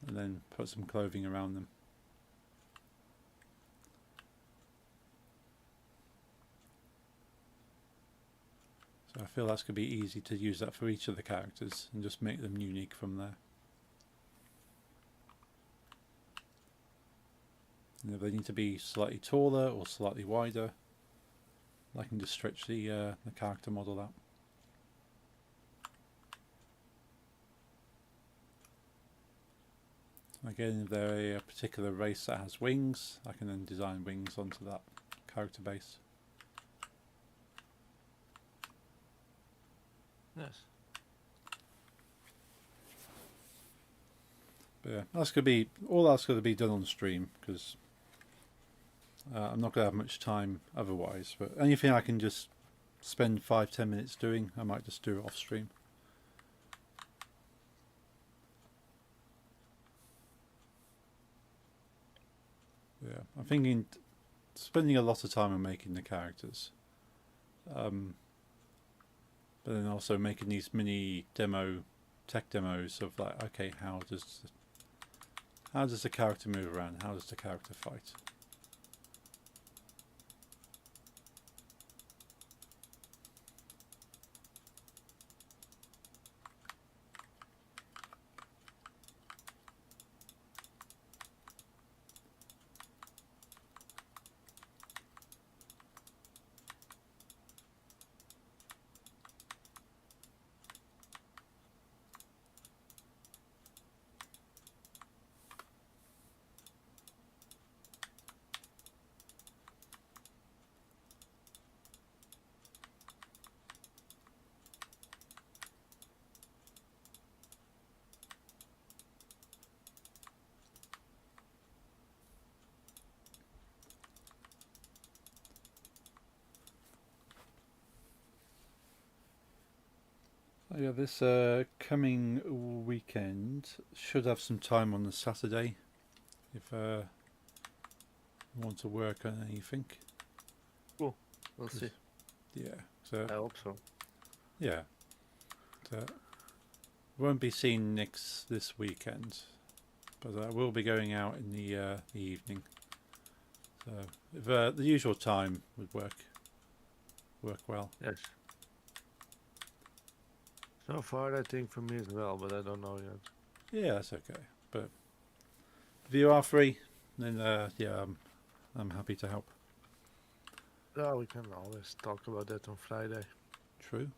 and then put some clothing around them. So I feel that's going to be easy to use that for each of the characters and just make them unique from there. And if they need to be slightly taller or slightly wider, I can just stretch the character model out. Again, if they're a particular race that has wings, I can then design wings onto that character base. Yes. But yeah, that's going to be all. That's going to be done on stream, because I'm not going to have much time otherwise, but anything I can just spend 5-10 minutes doing, I might just do it off stream. Yeah, I'm thinking spending a lot of time on making the characters, but then also making these mini tech demos of like, okay, how does the character move around? How does the character fight? Oh yeah, this coming weekend should have some time on the Saturday if you want to work on anything. We'll see. Yeah, so I hope so. yeah, so won't be seen this weekend, but I will be going out in the evening. So if the usual time would work well. Yes. So far, I think for me as well, but I don't know yet. Yeah, that's okay. But if you are free, then yeah, I'm happy to help. Yeah, we can always talk about that on Friday. True.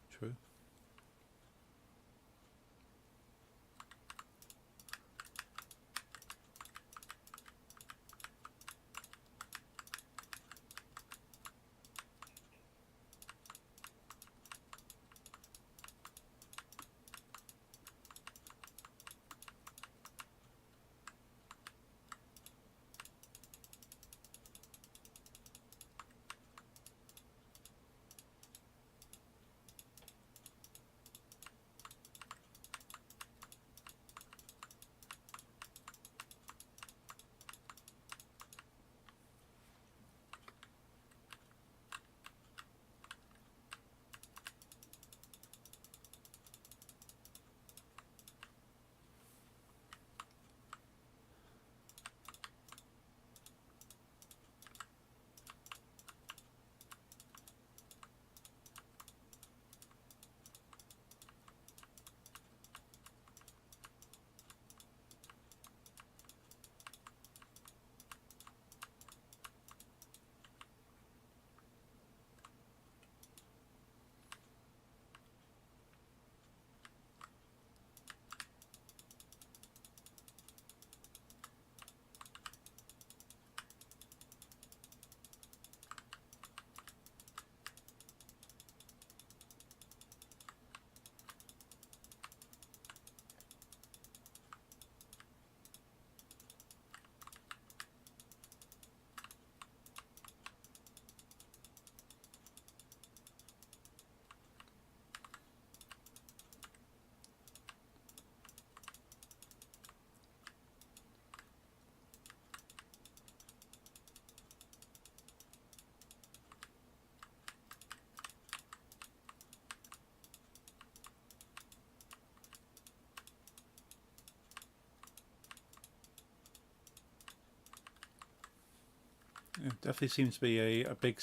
It definitely seems to be a big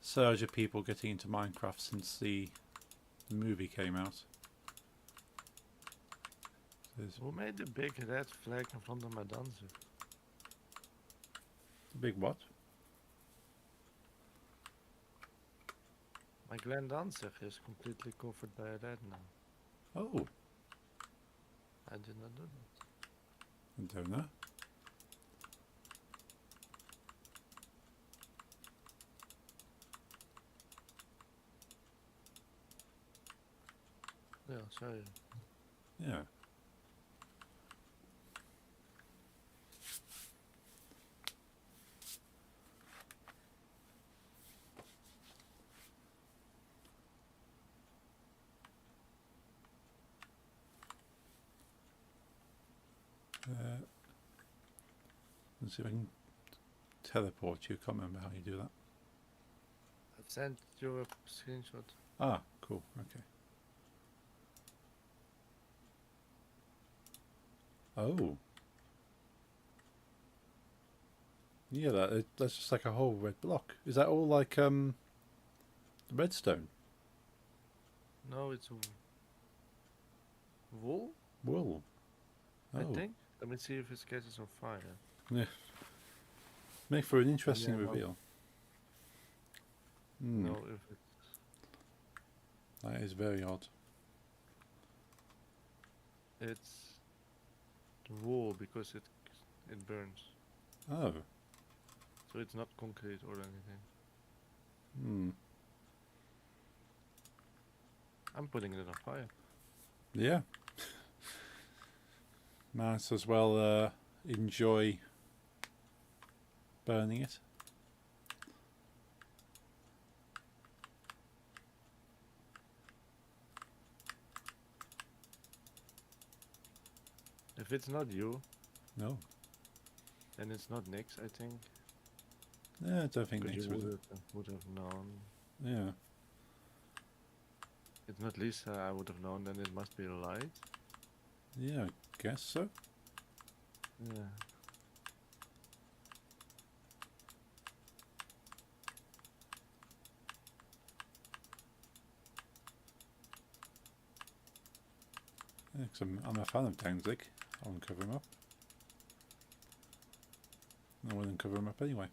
surge of people getting into Minecraft since the movie came out. Who made the big red flag in front of my dancer? Big what? My Glen dancer is completely covered by red now. Oh, I did not do that. I don't know. Yeah, sorry. Yeah. Let's see if I can teleport you. Can't remember how you do that. I've sent you a screenshot. Ah, cool. Okay. Oh. Yeah, that's just like a whole red block. Is that all like redstone? No, it's wool, Wool. I Oh. think. Let me see if it catches on fire. Yeah. Make for an interesting Yeah, no. reveal. Hmm. No, if it, That is very odd. it's wool because it burns. Oh. So it's not concrete or anything. Hmm. I'm putting it on fire. Yeah. Might as well enjoy burning it. If it's not you, No. then it's not Nix, I think. Yeah, I don't think Because Nick's you with it. would have known. Yeah. It's not Lisa, I would have known, then it must be a light. Yeah, I guess so. Yeah. Yeah, 'cause I'm a fan of Danzig. I want to cover him up. I want to cover him up anyway.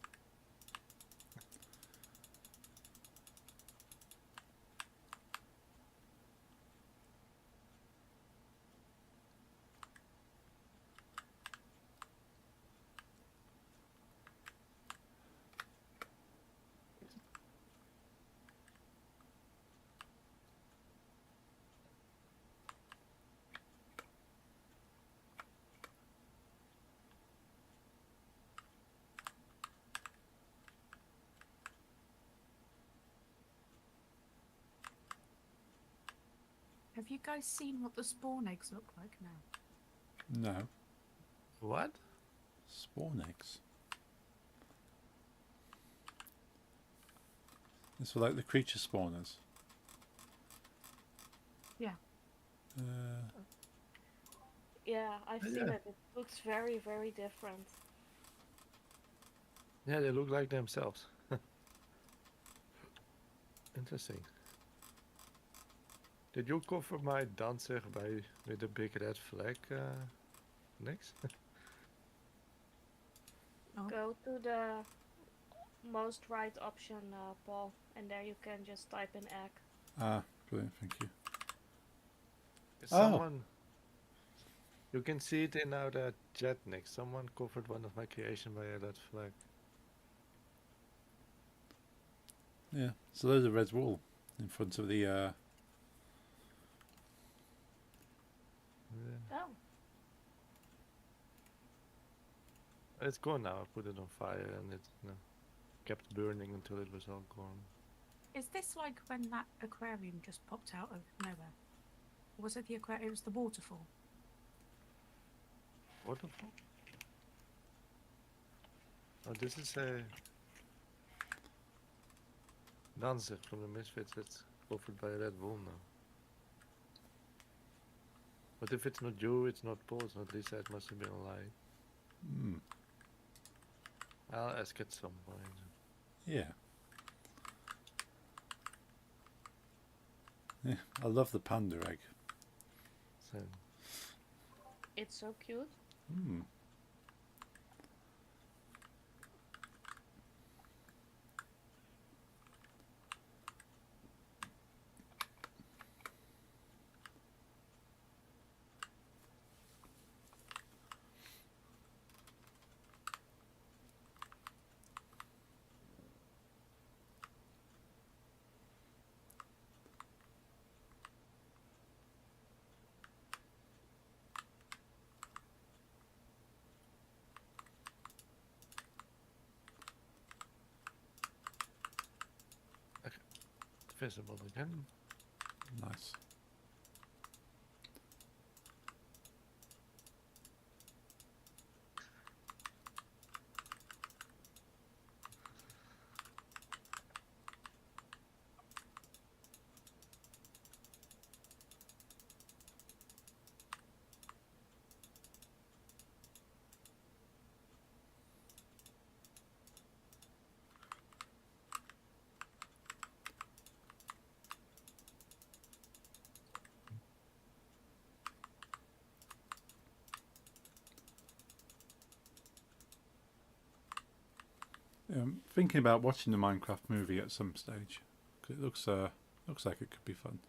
Have you guys seen what the spawn eggs look like now? No. What? Spawn eggs. It's like the creature spawners. Yeah. Yeah, I've seen Yeah. it. It looks very, very different. Yeah, they look like themselves. Interesting. Did you cover my dancer with a big red flag next? Oh. Go to the most right option, Paul, and there you can just type in egg. Ah, brilliant, thank you. Someone, you can see it in now the chat next. Someone covered one of my creation by a red flag. Yeah, so there's a red wall in front of the Yeah. Oh, It's gone now. I put it on fire and it kept burning until it was all gone. Is this like when that aquarium just popped out of nowhere? Or was it the aquarium? It was the waterfall. Waterfall? Oh, this is a dancer from the Misfits that's covered by a red wool now. But if it's not you, it's not Paul, it's not Lisa, it must have been a lie. Hmm. I'll ask at some point. Yeah. Yeah, I love the panda egg. So, it's so cute. Hmm. visible again. Nice. Thinking about watching the Minecraft movie at some stage. 'Cause it looks like it could be fun.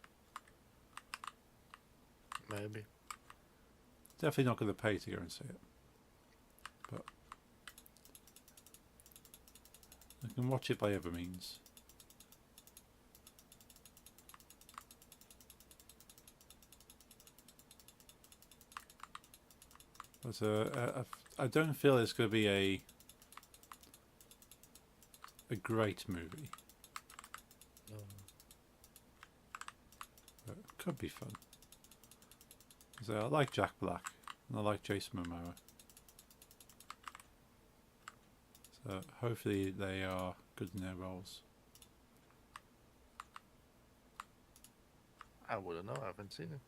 Maybe. Definitely not going to pay to go and see it, but I can watch it by other means. But I don't feel it's going to be a great movie. No. But it could be fun. So I like Jack Black and I like Jason Momoa. So hopefully they are good in their roles. I wouldn't know. I haven't seen it.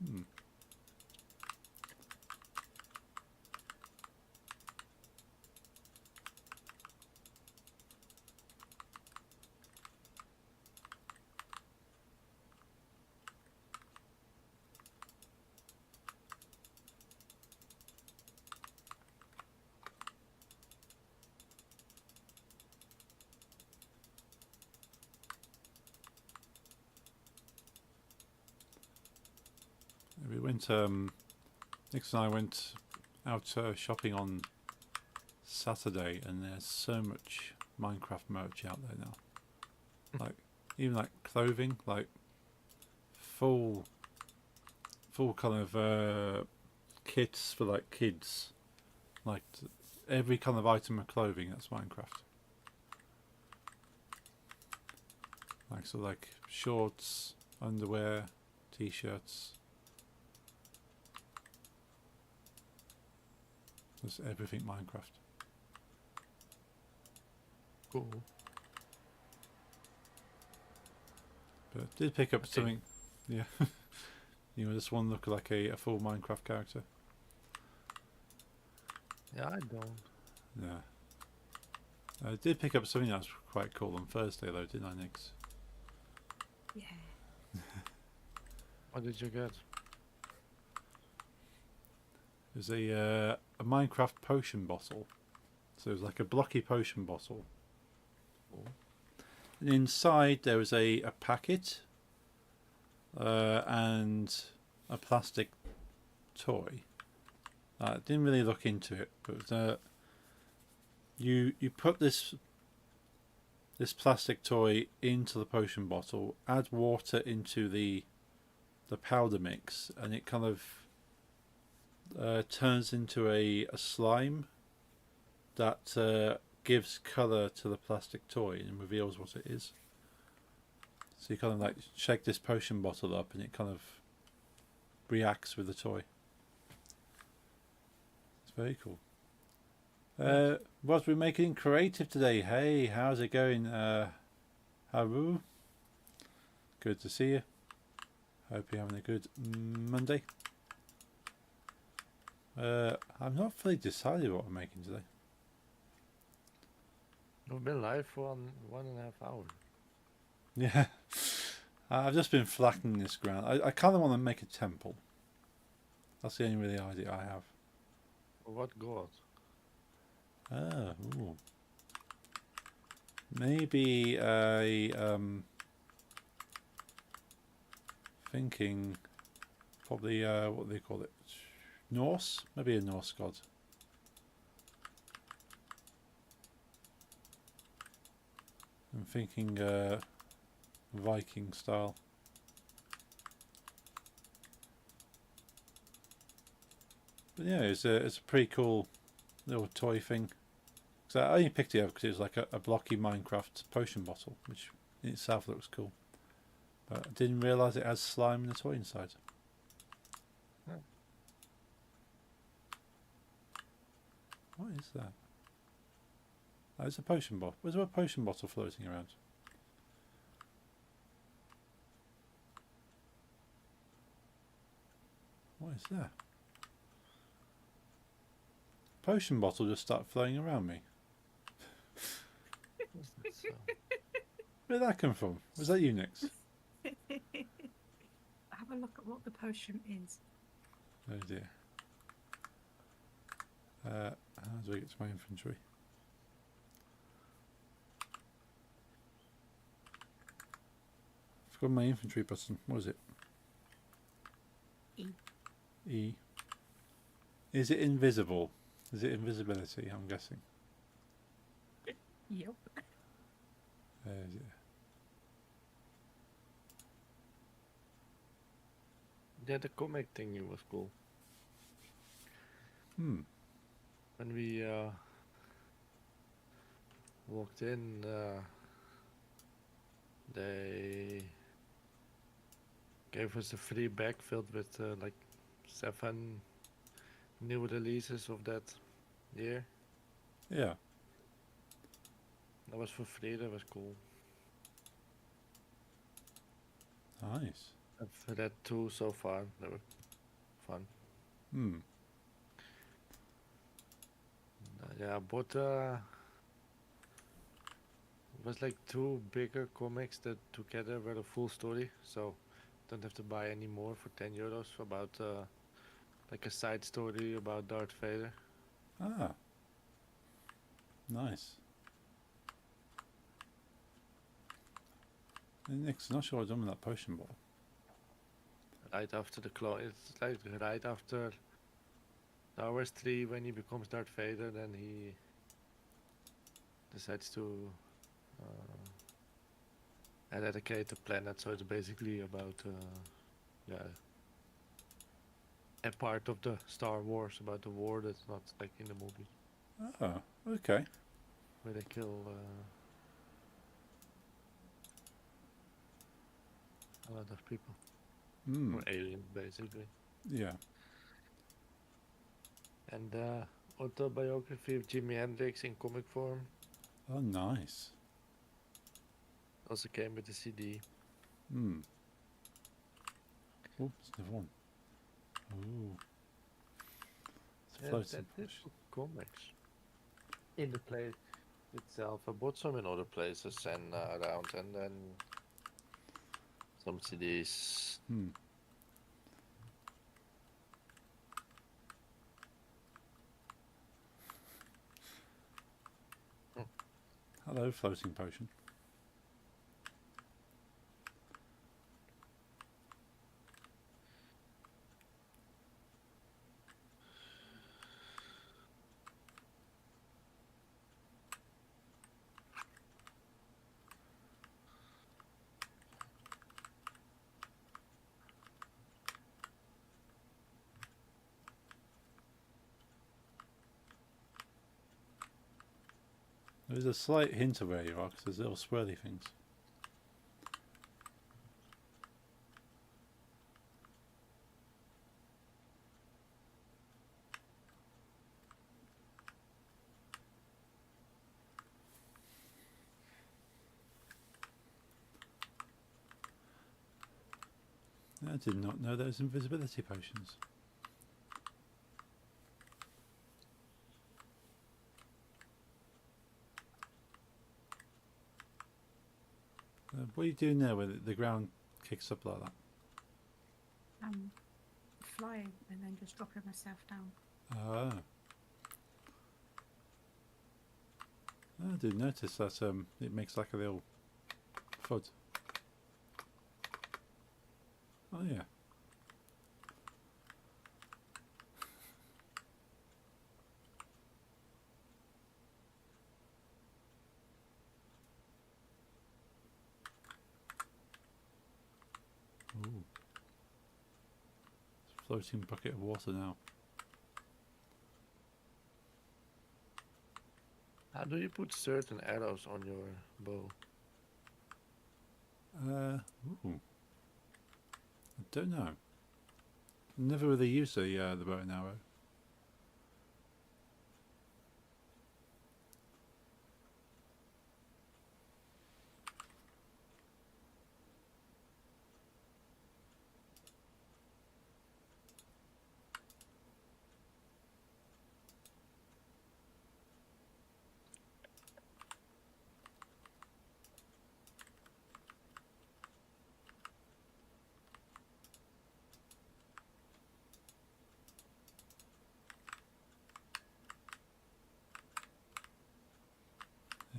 Hmm. We went, Nix and I went out shopping on Saturday, and there's so much Minecraft merch out there now. Like, even like clothing, like full kind of kits for like kids. Like every kind of item of clothing that's Minecraft. Like, so like shorts, underwear, t-shirts. Just everything Minecraft. Cool. But I did pick up Okay. something. Yeah. You know, this one look like a full Minecraft character. Yeah, I don't. Yeah. I did pick up something that's quite cool on Thursday though, didn't I, Nix? Yeah. What did you get? It was a Minecraft potion bottle. So it was like a blocky potion bottle. Cool. And inside there was a packet and a plastic toy. I didn't really look into it, but you put this plastic toy into the potion bottle, add water into the powder mix, and it kind of turns into a slime that gives colour to the plastic toy and reveals what it is. So you kind of like shake this potion bottle up and it kind of reacts with the toy. It's very cool. What we're making creative today. Hey, how's it going, Haru? Good to see you. Hope you're having a good Monday. I'm not fully decided what I'm making today. We've been live for 1.5 hours. Yeah, I've just been flattening this ground. I kind of want to make a temple. That's the only really idea I have. What god? Ah, ooh. Maybe a thinking probably what do they call it? Norse? Maybe a Norse god. I'm thinking Viking style. But yeah, it's a pretty cool little toy thing. So I only picked it up because it was like a blocky Minecraft potion bottle, which in itself looks cool. But I didn't realise it has slime in the toy inside. Oh. What is that? Oh, it's a potion bottle. Was there a potion bottle floating around? What is that? Potion bottle just started flowing around me. What's that sound? Where did that come from? Was that you, Nix? Have a look at what the potion is. Oh dear. How do I get to my inventory? forgot my infantry button. What is it? E. E. Is it invisible? Is it invisibility? I'm guessing. Yep. Is it? Yeah, the comic thing was cool. When we walked in, they gave us a free bag filled with like 7 new releases of that year. Yeah. That was for free. That was cool. Nice. I've read 2 so far. They were fun. Yeah, but it was like 2 bigger comics that together were a full story, so don't have to buy any more for €10 about like a side story about Darth Vader. Ah. Nice. And Nick's not sure what I've done with that potion bottle. Right after the it's like right after Star Wars 3 when he becomes Darth Vader, then he decides to eradicate the planet. So it's basically about a part of the Star Wars about the war that's not like in the movie Oh, okay. where they kill a lot of people or aliens basically. Yeah. And autobiography of Jimi Hendrix in comic form Oh, nice. also came with the CD. Oh, it's another one. Oh. It's Yeah, floating that is potion. for comics. In the place itself, I bought some in other places and around, and then some CDs. Hello, floating potion. There's a slight hint of where you are because there's little swirly things. I did not know there was invisibility potions. What are you doing there when the ground kicks up like that? I'm flying and then just dropping myself down. Ah. I did notice that it makes like a little FUD. Oh yeah. Ooh. It's a floating bucket of water now. How do you put certain arrows on your bow? Ooh. I don't know. Never really used the bow and arrow.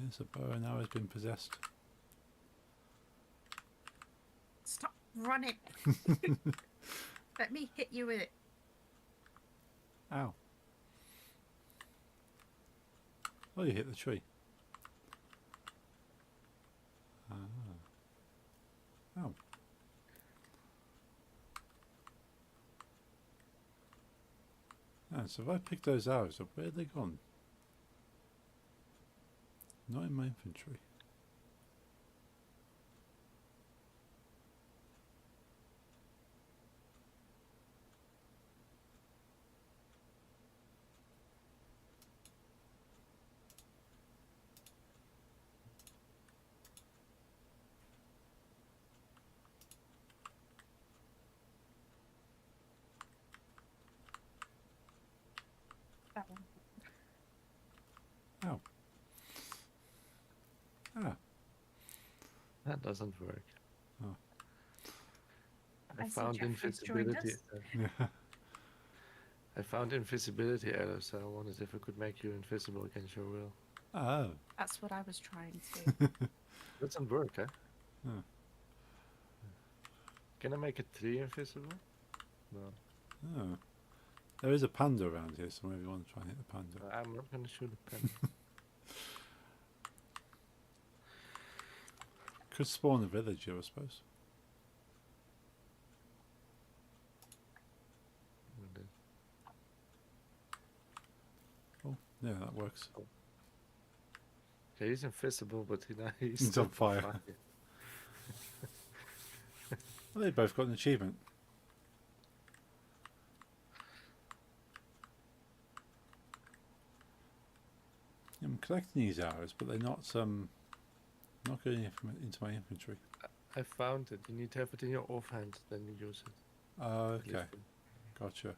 Yes, a bow and arrow has been possessed. Run it. Let me hit you with it. Ow. Oh, you hit the tree. Ah. Oh. Ah, so if I pick those arrows up, where have they gone? Not in my inventory. That one. Ow. Ah. That doesn't work. Oh. I I see found Jeffrey's joined invisibility. us. Yeah. I found invisibility errors, so I wondered if I could make you invisible against your will. Oh. That's what I was trying to. Doesn't work, huh? Oh. Can I make a tree invisible? No. Oh. There is a panda around here, so maybe you want to try and hit the panda. I'm not gonna shoot a pen. Could spawn a villager, I suppose. Oh, yeah, that works. Okay, he's invisible, but he's He's still on fire. Well, they both got an achievement. I'm collecting these arrows, but they're not not going into my inventory. I found it. You need to have it in your offhand, then you use it. Oh, okay, Listen. gotcha.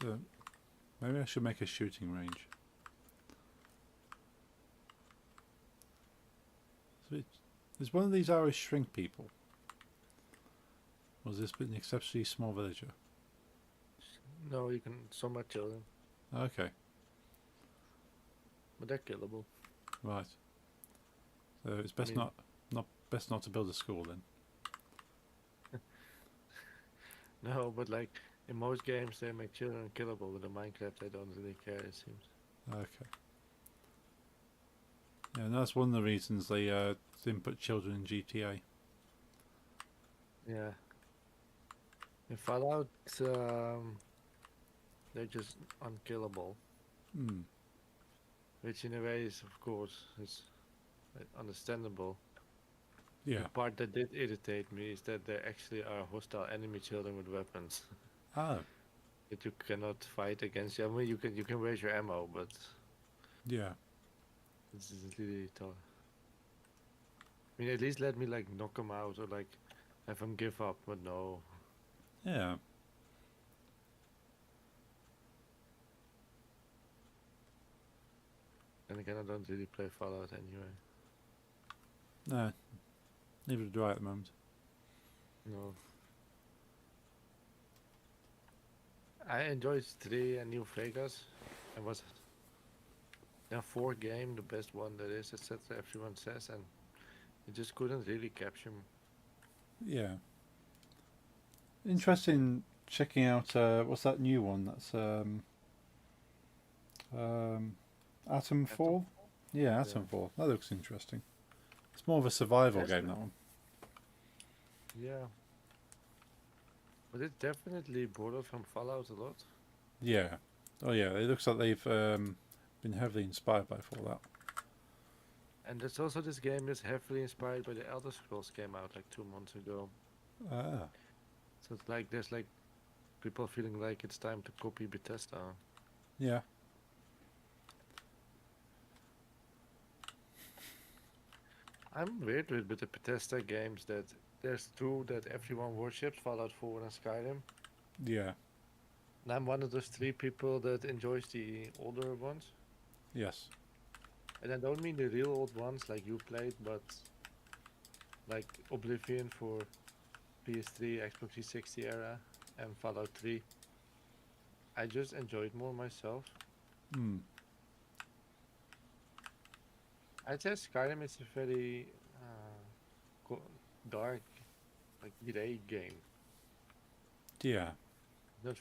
So maybe I should make a shooting range. So does one of these arrows shrink people? Or has this been an exceptionally small villager? No, you can somewhat kill them, Okay, but they're killable. right. So it's best mean- best not to build a school then. No, but like in most games they make children killable, but in Minecraft they don't really care, it seems. Okay. Yeah, and that's one of the reasons they didn't put children in GTA. Yeah. In Fallout, they're just unkillable, Hmm. which in a way is, of course, is understandable. Yeah. The part that did irritate me is that there actually are hostile enemy children with weapons Oh. that you cannot fight against. I mean, you can raise your ammo, but Yeah. this is really tough. I mean, at least let me like knock them out or like have them give up, but no. Yeah. And again, I don't really play Fallout anyway. No. Neither do I at the moment. No. I enjoyed 3 and New Vegas. It was a 4 game, the best one that is, etc. Everyone says, and it just couldn't really capture me. Yeah. Interesting checking out what's that new one? That's Atomfall? Yeah, Atomfall. That looks interesting. It's more of a survival Yes, game, it- that one. Yeah. But it definitely borrowed from Fallout a lot. Yeah. Oh yeah, it looks like they've been heavily inspired by Fallout. And there's also this game is heavily inspired by the Elder Scrolls came out like 2 months ago. Ah. So it's like there's like people feeling like it's time to copy Bethesda. Yeah. I'm weird with the Bethesda games that there's two that everyone worships, Fallout 4 and Skyrim. Yeah. And I'm one of those three people that enjoys the older ones. Yes. And I don't mean the real old ones like you played, but like Oblivion for PS3, Xbox 360 era, and Fallout 3. I just enjoyed more myself. Hmm. I'd say Skyrim is a very dark, like gray game. Yeah. Not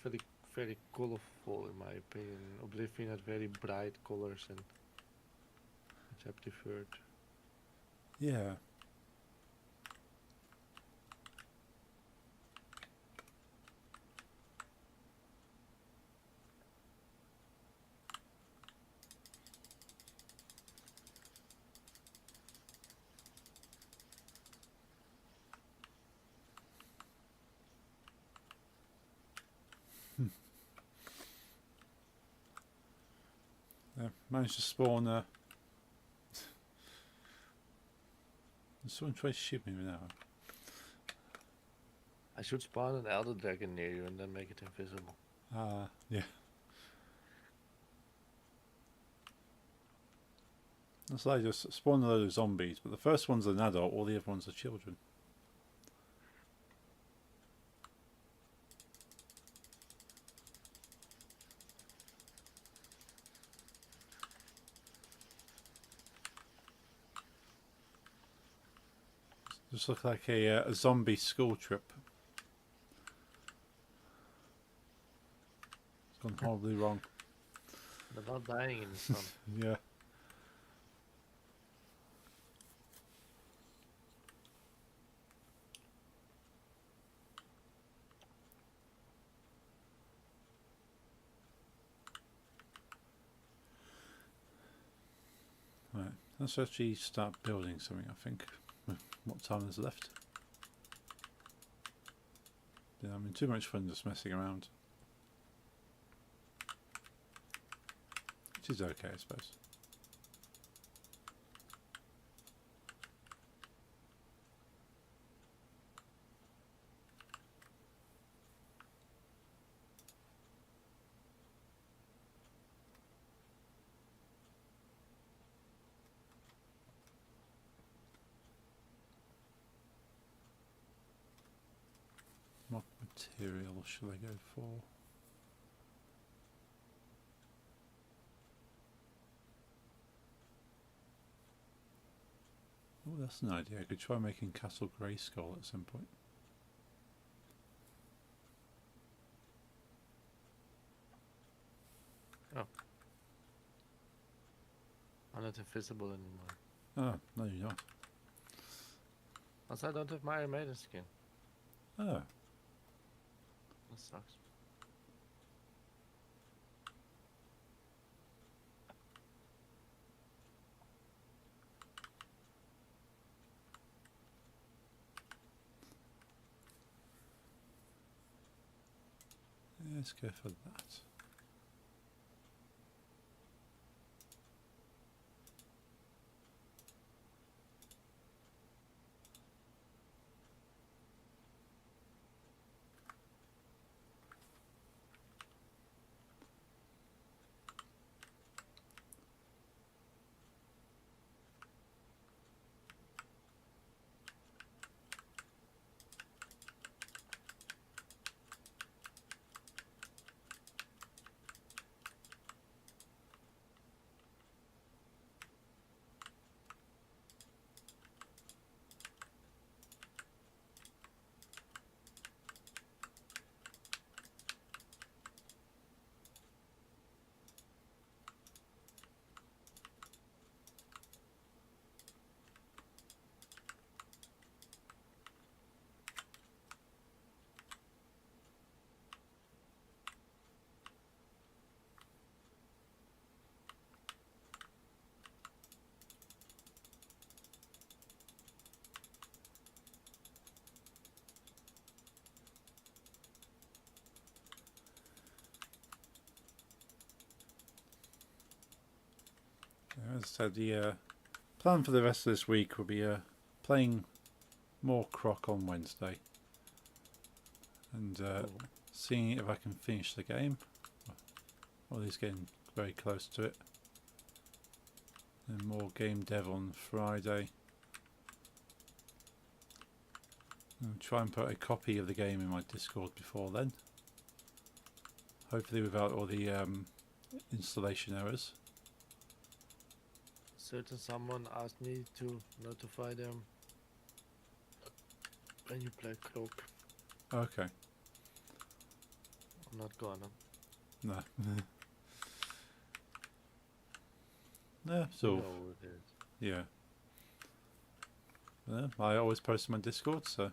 very colorful in my opinion. Oblivion had very bright colors and which I preferred. Yeah. Managed to spawn someone tries to shoot me now. I should spawn an Elder Dragon near you and then make it invisible. Yeah. It's like just spawn a load of zombies, but the first one's an adult, all the other ones are children. Just look like a zombie school trip. It's gone horribly wrong. They're not dying in the sun. Yeah. Right, let's actually start building something, I think. What time is left? Yeah, I mean, too much fun just messing around. Which is okay, I suppose. What material should I go for? Oh, that's an idea. I could try making Castle Grayskull at some point. Oh. I'm not invisible anymore. Oh, no you're not. Also, I don't have my Iron Maiden skin. Oh, That sucks. let's go for that. As I said, the Plan for the rest of this week will be playing more Croc on Wednesday. And seeing if I can finish the game. Well, he's getting very close to it. And more game dev on Friday. I'll try and put a copy of the game in my Discord before then. Hopefully without all the installation errors. Certain someone asked me to notify them when you play Cloak. Okay. I'm not gonna. No. Yeah, so No, it is. yeah. I always post on my Discord, so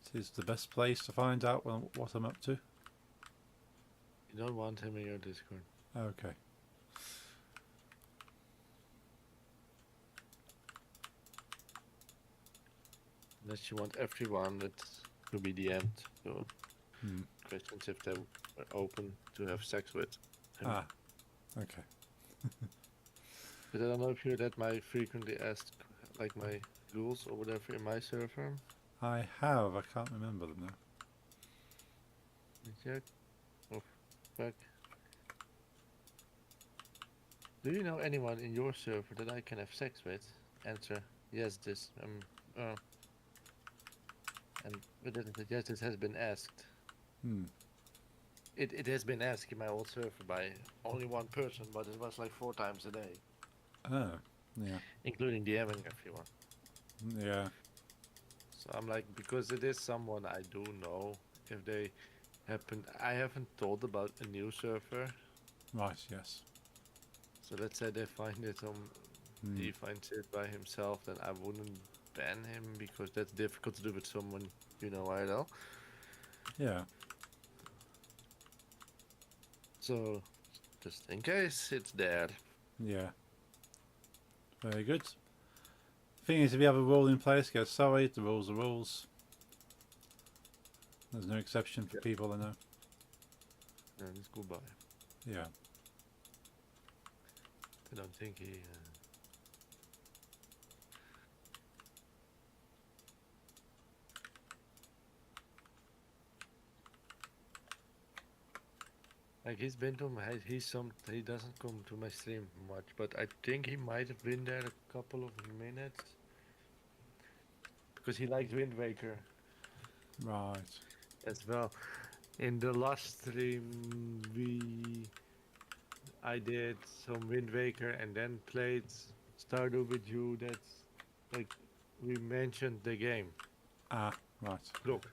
it is the best place to find out what I'm up to. You don't want him in your Discord. Okay. Unless you want everyone that to be DM'd. So Hmm. questions if they were open to have sex with him. Ah. Okay. But I don't know if you that my frequently asked, like my rules or whatever in my server. I have. I can't remember them now. Let me check. Oh, fuck. Do you know anyone in your server that I can have sex with? Answer: yes. This and but yes, this has been asked. Hmm. It has been asked in my old server by only one person, but it was like 4 times a day, Oh. Yeah. including DMing everyone. Yeah. So I'm like, because it is someone I do know. If they happen, I haven't told about a new server. Right. Yes. So let's say they find it on, Hmm. he finds it by himself, then I wouldn't ban him because that's difficult to do with someone you know IRL. Yeah. So just in case it's there. Yeah. Very good. Thing is, if you have a rule in place, go sorry, the rules are rules. There's no exception for Yeah. people I know. And it's goodbye. Yeah. I don't think he. Like he's been to my, he doesn't come to my stream much, but I think he might have been there a couple of minutes because he likes Wind Waker Right. as well. In the last stream, I did some Wind Waker and then played Stardew with you. That's like we mentioned the game. Ah. Right. Look,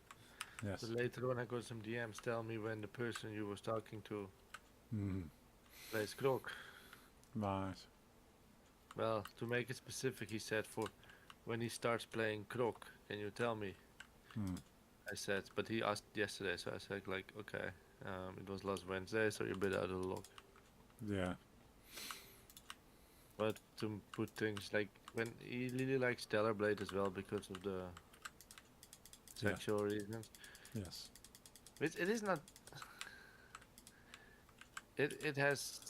Yes. so later on I got some DMs tell me when the person you was talking to Hmm. plays Croc. Right. Well, to make it specific, he said for when he starts playing Croc, can you tell me? Hmm. I said, but he asked yesterday, so I said like, okay, it was last Wednesday, so you're a bit out of the loop. Yeah. But to put things like when he really likes Stellar Blade as well because of the Yeah. sexual reasons. Yes. It is not. It has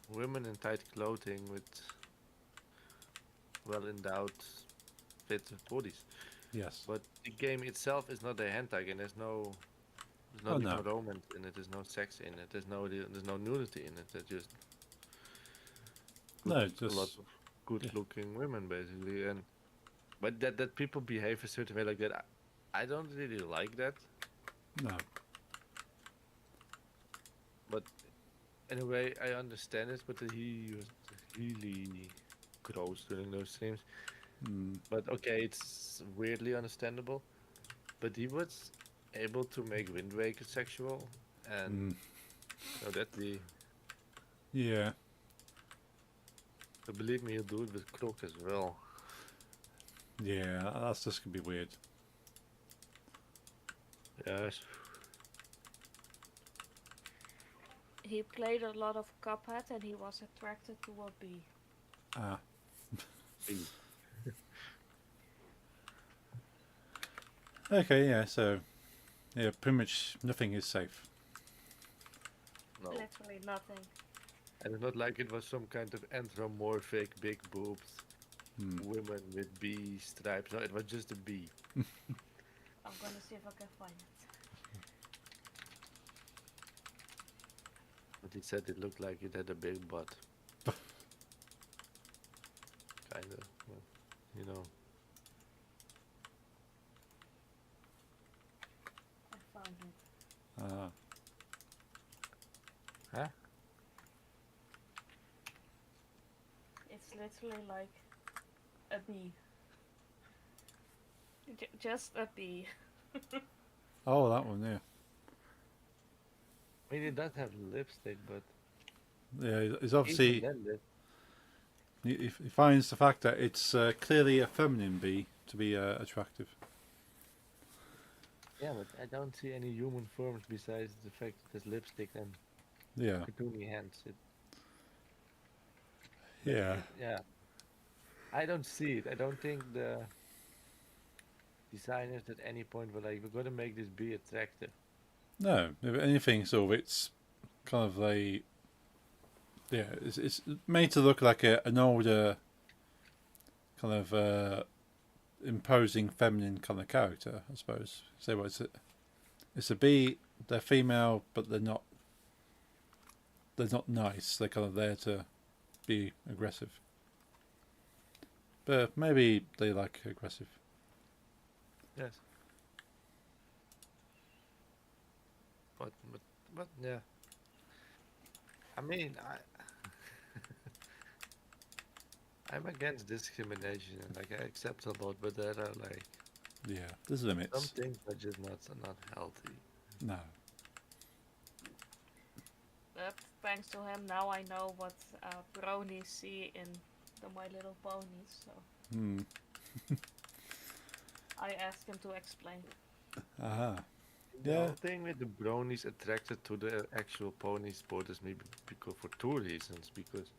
women in tight clothing with well endowed fit bodies. Yes. But the game itself is not a hentai game. There's no Oh, no. even romance in it. There's no sex in it. There's no nudity in it. There's just No, a just lot of good-looking women basically. And but that people behave a certain way like that, I don't really like that. no. But in a way, I understand it. But he was really gross during those streams. Hmm. But okay, it's weirdly understandable. But he was able to make Wind Waker sexual, and Hmm. so that the Yeah. but believe me, he'll do it with Croc as well. Yeah. That's just gonna be weird. Yes. He played a lot of Cuphead and he was attracted to a bee. Ah. Okay. Yeah. So. Yeah. Pretty much nothing is safe. No. Literally nothing. And it's not like it was some kind of anthropomorphic big boobs women with bee stripes. No, it was just a bee. I'm gonna see if I can find it. But he said it looked like it had a big butt. Kinda. But, you know. I found it. Ah. Huh? It's literally like a bee. Just a bee. Oh, that one, yeah. I mean, it does have lipstick, but Yeah, he's even obviously... then, He finds the fact that it's clearly a feminine bee to be attractive. yeah, but I don't see any human forms besides the fact that there's lipstick and Yeah. cartoony hands. Yeah. Yeah. I don't see it. I don't think the designers at any point were like, we're going to make this bee attractive. No, if anything, sort of, it's kind of a... Yeah, it's made to look like an older, kind of imposing feminine kind of character, I suppose. So what it's a bee. They're female, but they're not. They're not nice. They're kind of there to be aggressive. But maybe they like aggressive. Yes. But yeah. I mean, I'm against discrimination, and like I accept a lot, but there are like Yeah, there's limits. some things are just not healthy. No. But thanks to him, now I know what bronies see in the My Little Ponies. So Hmm. I asked him to explain. Aha. The Yeah. whole thing with the bronies attracted to the actual ponies bothers me because for two reasons. Because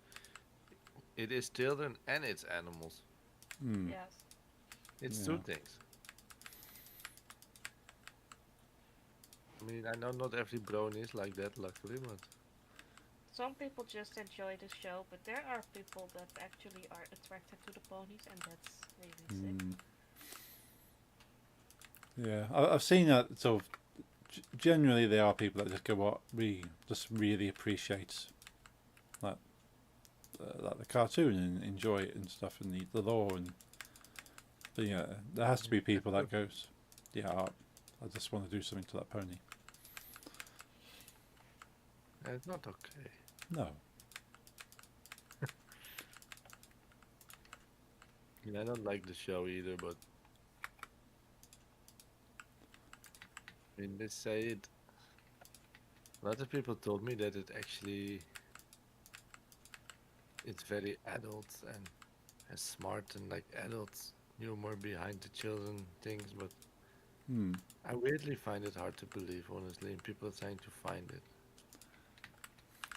it is children and it's animals. Hmm. Yes. It's Yeah. two things. I mean, I know not every brony is like that, luckily, but Some people just enjoy the show, but there are people that actually are attracted to the ponies, and that's really sick. Hmm. Yeah, I've seen that sort of. Generally, there are people that just go, "What we just really appreciate, like the cartoon and enjoy it and stuff, and the lore and." But yeah, there has to be people that goes, "Yeah, I just want to do something to that pony." it's not okay. No. I mean, I don't like the show either, but I mean, they say it. A lot of people told me that it actually it's very adult and smart and like adult humor behind the children things, but Hmm. I weirdly find it hard to believe, honestly, and people are trying to find it.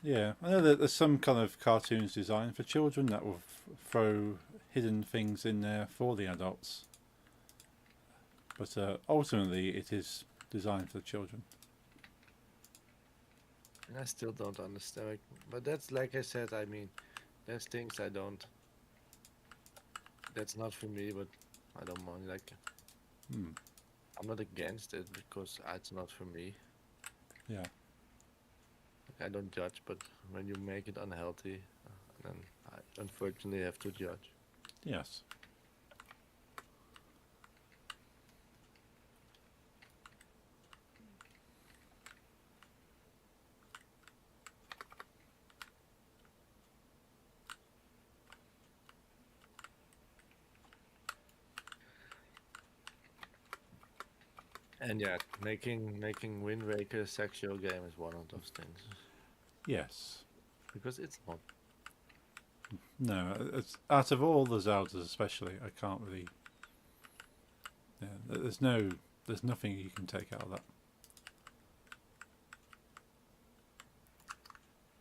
Yeah, I know that there's some kind of cartoons designed for children that will throw hidden things in there for the adults. But ultimately, it is designed for children. And I still don't understand. But that's like I said, I mean, there's things I don't. That's not for me, but I don't mind. Like, Hmm. I'm not against it because it's not for me. Yeah. I don't judge, but when you make it unhealthy, then I unfortunately have to judge. Yes. And yeah, making Wind Waker a sexual game is one of those things Yes. because it's not. No, it's out of all the Zeldas, especially, I can't really. Yeah, there's nothing you can take out of that.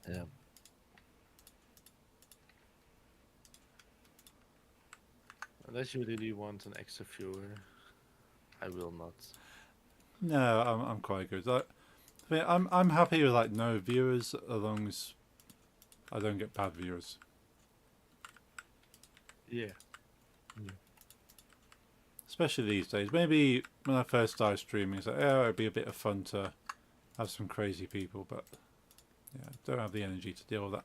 Yeah. Unless you really want an extra viewer, I will not. No, I'm quite good. Like, I mean, I'm happy with like no viewers as long as I don't get bad viewers. Yeah. Especially these days. Maybe when I first started streaming, it's like, oh, it'd be a bit of fun to have some crazy people, but yeah, don't have the energy to deal with that.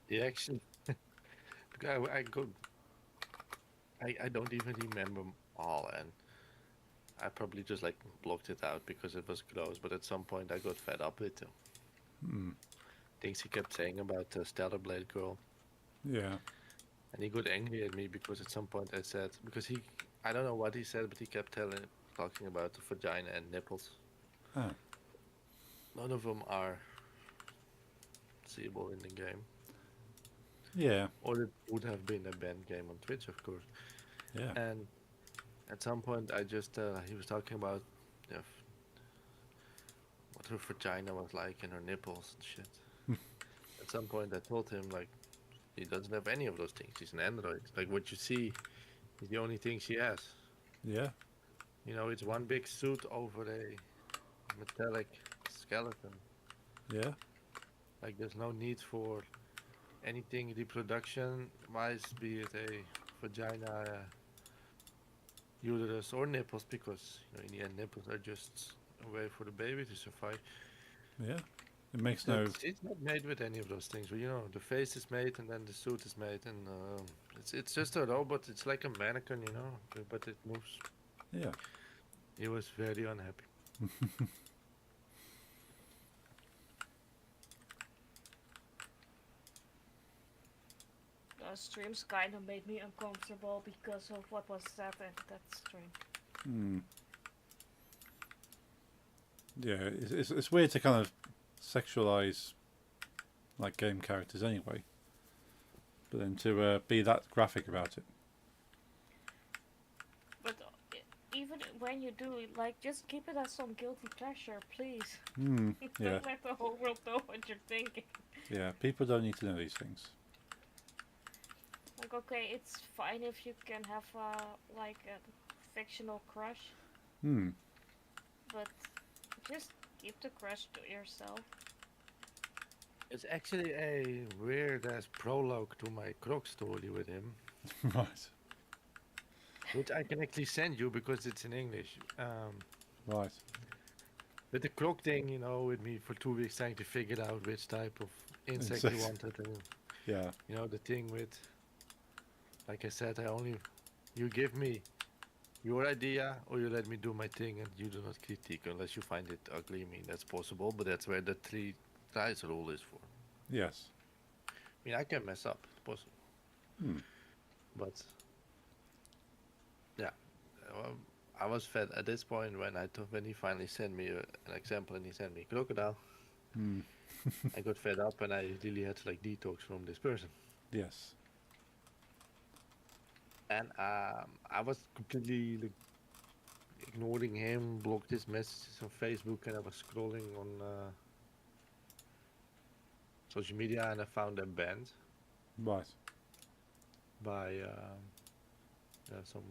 Yeah, actually, because I don't even remember 'em all, and I probably just like blocked it out because it was close. But at some point, I got fed up with things he kept saying about the Stellar Blade girl, Yeah. and he got angry at me because at some point I said because I don't know what he said, but he kept talking about the vagina and nipples. Oh. None of them are seeable in the game, Yeah. or it would have been a banned game on Twitch, of course. Yeah. And at some point, I just he was talking about what her vagina was like and her nipples and shit. At some point, I told him like he doesn't have any of those things. He's an android. Like what you see is the only thing she has. Yeah. You know, it's one big suit over a metallic skeleton. Yeah. Like there's no need for anything reproduction wise, be it a vagina, uterus, or nipples, because you know, in the end, nipples are just a way for the baby to survive. Yeah. It makes So no. it's not made with any of those things, but you know, the face is made and then the suit is made, and it's just a robot. It's like a mannequin, you know, but it moves. Yeah. He was very unhappy. Streams kind of made me uncomfortable because of what was said in that stream. Hmm. Yeah. It's weird to kind of sexualize like game characters anyway, but then to be that graphic about it. But even when you do, like, just keep it as some guilty pleasure, please. Hmm. Yeah. Don't let the whole world know what you're thinking. Yeah. People don't need to know these things. Like, okay, it's fine if you can have like a fictional crush, Hmm. but just keep the crush to yourself. It's actually a weird ass prologue to my Croc story with him, Right. which I can actually send you because it's in English. Right. With the Croc thing, you know, with me for 2 weeks trying to figure out which type of insect he Insect. wanted, and Yeah. you know, the thing with, like I said, you give me your idea or you let me do my thing and you do not critique unless you find it ugly. I mean, that's possible, but that's where the 3 tries rule is for. Yes. I mean, I can mess up, it's possible. Hmm. But yeah, I was fed at this point when he finally sent me an example and he sent me crocodile. Hmm. I got fed up and I really had to like detox from this person. Yes. And I was completely like, ignoring him, blocked his messages on Facebook, and I was scrolling on social media, and I found them banned Right. by some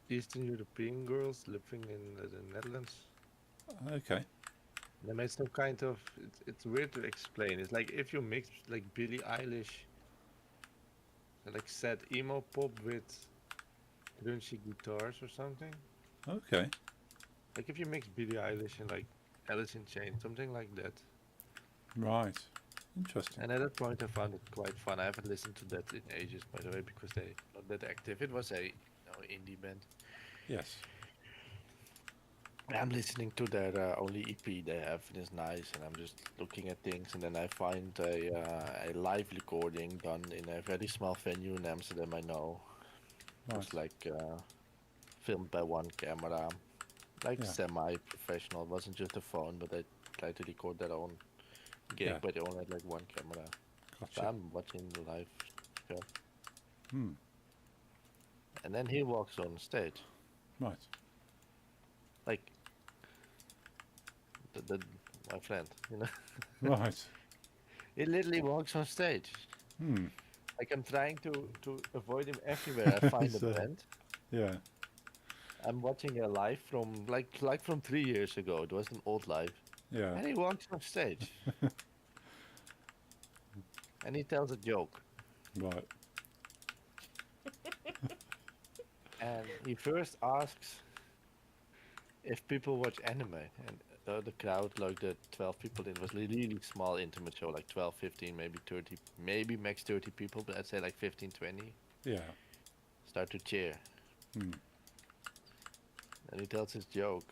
Eastern European girls living in the Netherlands. Okay. They made some kind of it's weird to explain. It's like if you mix like Billie Eilish, like sad emo pop with grungy guitars or something. Okay. Like if you mix Billie Eilish and like Alice in Chains, something like that. Right. Interesting. And at that point, I found it quite fun. I haven't listened to that in ages, by the way, because they're not that active. It was a indie band. Yes. I'm listening to their only EP they have, and it's nice. And I'm just looking at things, and then I find a live recording done in a very small venue in Amsterdam. I know. It was Right. like filmed by one camera, like Yeah. semi-professional. It wasn't just a phone, but they tried to record their own gig, Yeah. but they only had like one camera. So Gotcha. I'm watching the live show. Hmm. And then he walks on stage. Right. Like the my friend, you know. Right. He literally walks on stage. Hmm. Like I'm trying to avoid him everywhere I find a So, band. yeah. I'm watching a live from like from 3 years ago. It was an old live. Yeah. And he walks on stage. And he tells a joke. Right. And he first asks if people watch anime. And the crowd, like the 12 people in, was really small, intimate show, like 12, 15, maybe 30, maybe max 30 people, but I'd say like 15, 20. Yeah. Start to cheer. Hmm. And he tells his joke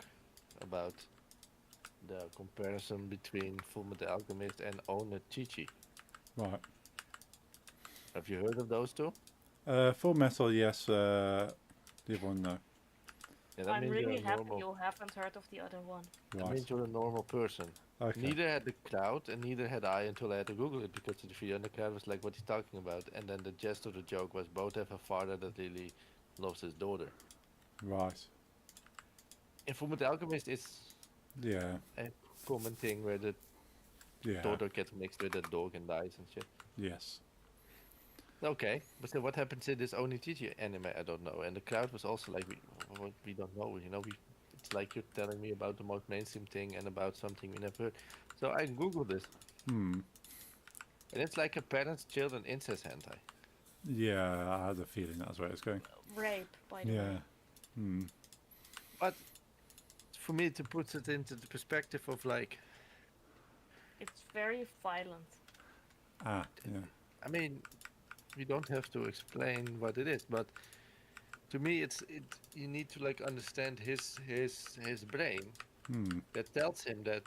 about the comparison between Fullmetal Alchemist and Owner Chichi. Right. Have you heard of those two? Full Metal, yes. The other one, no. Yeah, that I'm means really you're a happy normal. you haven't heard of the other one. That Right. means you're a normal person. Okay. Neither had the crowd, and neither had I until I had to Google it because the video in the crowd was like, "What he's talking about?" And then the gist of the joke was both have a father that really loves his daughter. Right. In Fullmetal Alchemist, it's Yeah. a common thing where the Yeah. daughter gets mixed with the dog and dies and shit. Yes. Okay, but then what happens in this Onichichi anime? I don't know. And the crowd was also like, we don't know. You know, it's like you're telling me about the most mainstream thing and about something we never heard. So I googled this, Hmm. and it's like a parents-children incest hentai. Yeah, I had a feeling that's where it's going. Rape, by the Yeah. way. Hmm. But for me, to put it into the perspective of like, It's very violent. Ah, yeah. I mean, we don't have to explain what it is, but to me, you need to like understand his brain Hmm. that tells him that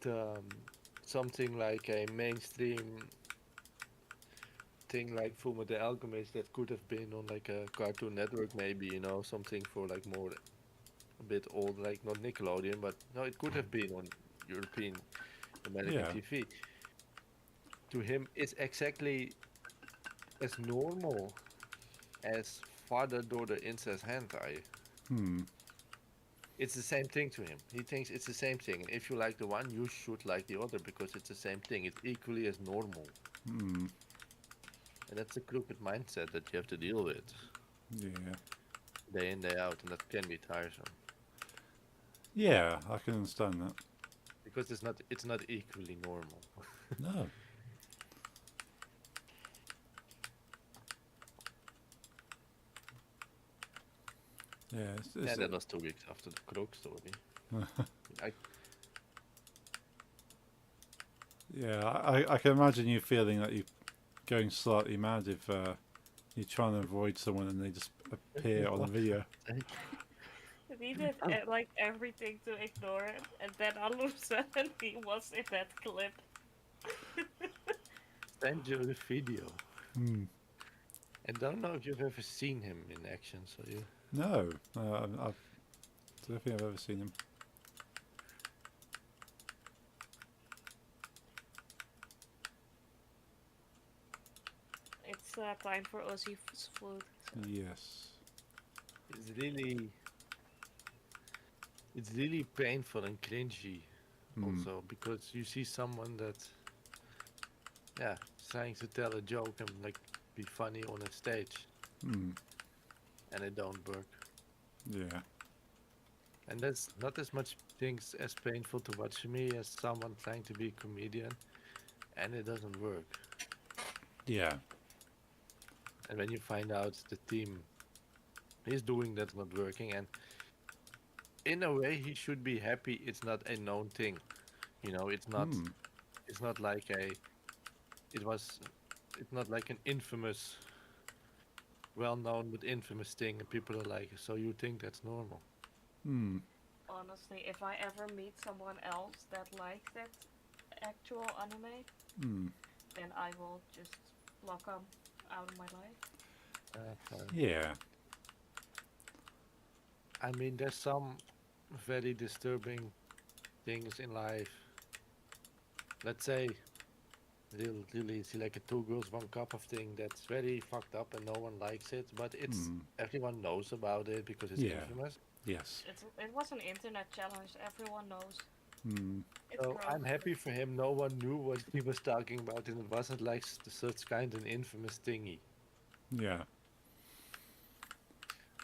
the something like a mainstream thing like Fullmetal Alchemist that could have been on like a Cartoon Network, maybe, you know, something for like more a bit old, like not Nickelodeon, but no, it could have been on European American Yeah. TV. To him, it's exactly as normal as father-daughter incest hentai. Hmm. It's the same thing to him. He thinks it's the same thing. And if you like the one, you should like the other because it's the same thing. It's equally as normal. Hmm. And that's a crooked mindset that you have to deal with Yeah. day in, day out, and that can be tiresome. Yeah, I can understand that. Because it's not equally normal. No. Yeah, Yeah, that was 2 weeks after the crook story. I, yeah, I can imagine you feeling that you're going slightly mad if you're trying to avoid someone and they just appear on the video. He did like everything to ignore it, and then all of a sudden he was in that clip. send you the video. Hmm. I don't know if you've ever seen him in action, so you... No, I don't think I've ever seen him. It's time for Ozzy's food. So. Yes. It's really painful and cringy Hmm. also because you see someone that trying to tell a joke and like be funny on a stage Hmm. and it don't work. Yeah. And that's not as much things as painful to watch me as someone trying to be a comedian and it doesn't work. Yeah. And when you find out the team is doing that's not working, and in a way he should be happy it's not a known thing. You know, it's not Hmm. it's not like it's not like an infamous well known but infamous thing and people are like, so you think that's normal. Hmm. Honestly, if I ever meet someone else that likes that actual anime, Hmm. then I will just block them out of my life. Yeah. I mean, there's some very disturbing things in life. Let's say really see like a two girls one cup of thing that's very fucked up and no one likes it, but it's everyone knows about it because it's Yeah. infamous. Yes. It was an internet challenge. Everyone knows. Mm. It's So gross. I'm happy for him. No one knew what he was talking about, and it wasn't like such kind of infamous thingy. Yeah.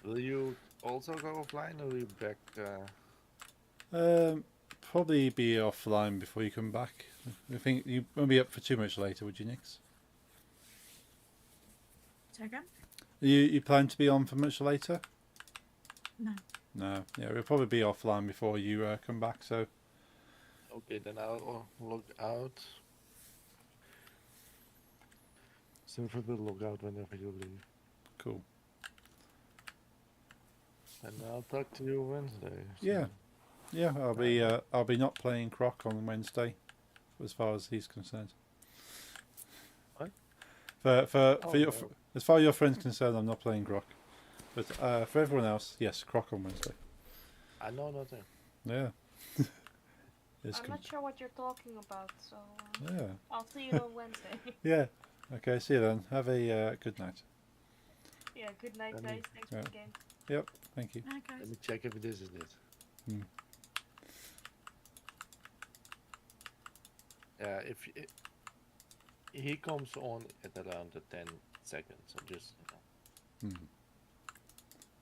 Will you also go offline, or will you back? Probably be offline before you come back. I think you won't be up for too much later, would you, Nix? Say again? You plan to be on for much later? No. No. Yeah, we'll probably be offline before you come back. So Okay, then I'll log out. Server will log out whenever you leave, cool. and I'll talk to you Wednesday. so- Yeah. Yeah, I'll be not playing Croc on Wednesday, as far as he's concerned. What? For Oh, your no. as far as your friend's concerned, I'm not playing Croc. But for everyone else, yes, Croc on Wednesday. I know nothing. Yeah. It's I'm not sure what you're talking about, so yeah. I'll see you on Wednesday. Yeah. Okay. See you then. Have a good night. Yeah, good night, Let me- guys. Thanks yeah. for the game. Yep. Thank you. Okay. Let me check if this is it. Hmm. If he comes on at around the 10 seconds, so just Hmm.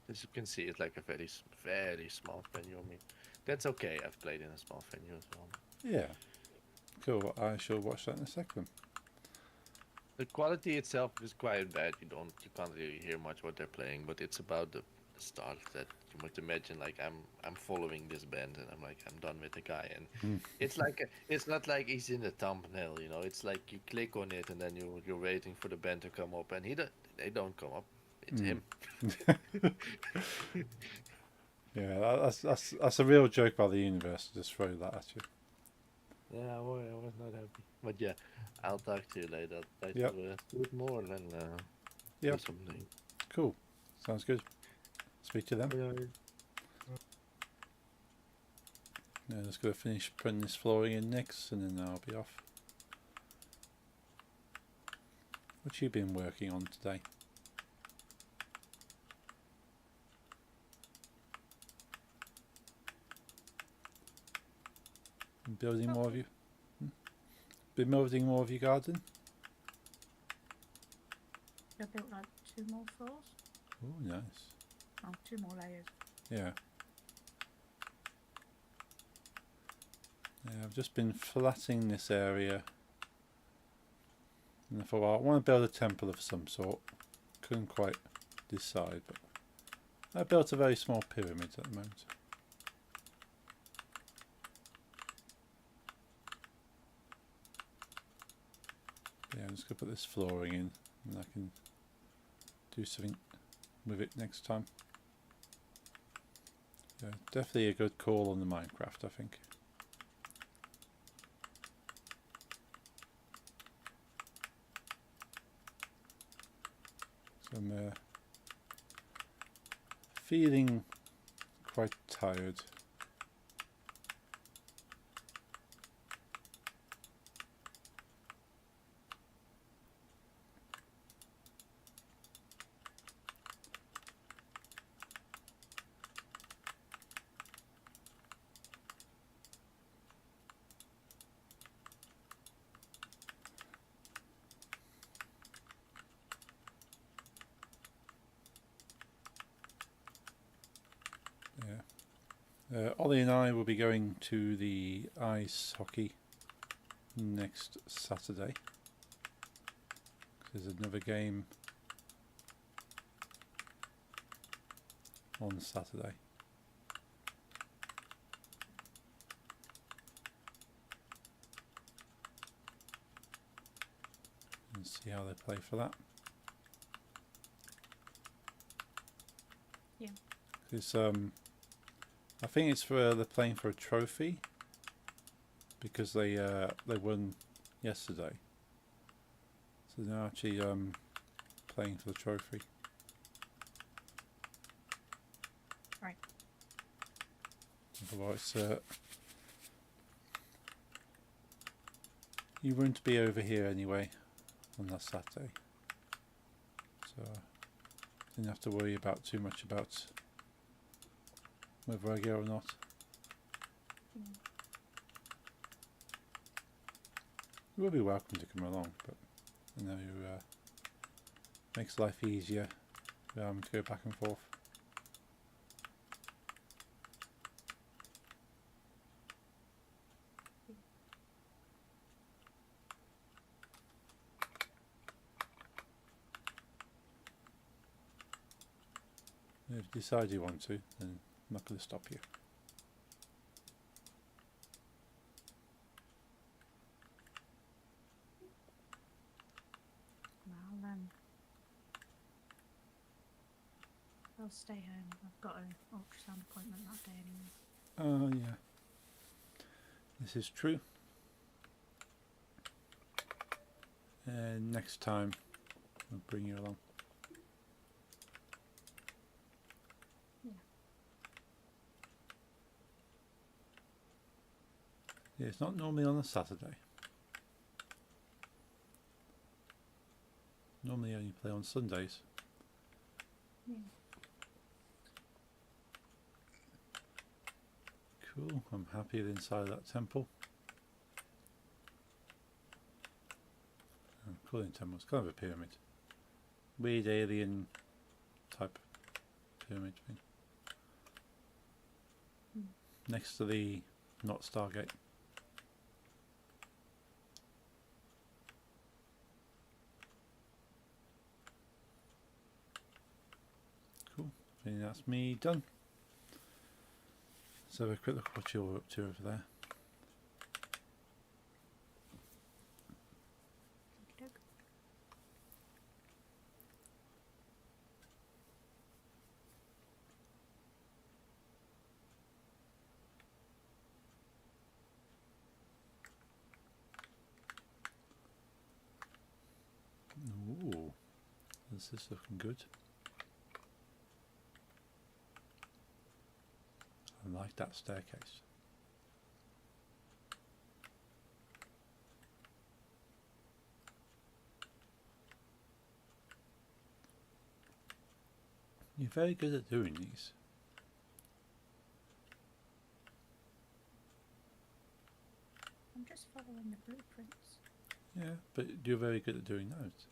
as you can see, it's like a very small venue. I mean, that's okay. I've played in a small venue as well. Yeah. Cool. I shall watch that in a second. The quality itself is quite bad. You can't really hear much what they're playing, but it's about the start that you might imagine. Like I'm following this band, and I'm done with the guy, and Hmm. it's like it's not like he's in the thumbnail, you know. It's like you click on it, and then you're waiting for the band to come up, and they don't come up. It's Hmm. him. Yeah. That's a real joke by the universe. To just throw that at you. Yeah, I was not happy. But yeah, I'll talk to you later. I'll try Yep. to do it more than Yep. do something. Cool. Sounds good. Speak to them. Yeah, just gotta finish putting this flooring in next, and then I'll be off. What you been working on today? Building more of you. Been building more of your garden. I built like 2 more floors. Oh, nice. Oh, 2 more layers. Yeah. Yeah, I've just been flattening this area. And I thought, well, I want to build a temple of some sort. Couldn't quite decide, but I built a very small pyramid at the moment. Yeah, I'm just going to put this flooring in, and I can do something with it next time. Yeah, definitely a good call on the Minecraft, I think. So I'm feeling quite tired. Ollie and I will be going to the ice hockey next Saturday. There's another game on Saturday. And see how they play for that. Yeah. Because I think it's for they're playing for a trophy because they won yesterday, so they're actually playing for the trophy. Right. Otherwise, You won't be over here anyway on that Saturday, so didn't have to worry about too much about whether I go or not. You will be welcome to come along, but you know, makes life easier to go back and forth. If you decide you want to, then I'm not going to stop you. Well, I'll stay home. I've got an ultrasound appointment that day anyway. Oh yeah, this is true. And next time I'll bring you along. Yeah, it's not normally on a Saturday. Normally I only play on Sundays. Yeah. Cool, I'm happy with inside of that temple. I'm calling it temple, it's kind of a pyramid. Weird alien type pyramid thing. Next to the not Stargate. Cool, I think that's me done. Let's have a quick look at what you're up to over there. Okey-doke. Ooh, this is looking good. I like that staircase. You're very good at doing these. I'm just following the blueprints. Yeah, but you're very good at doing those.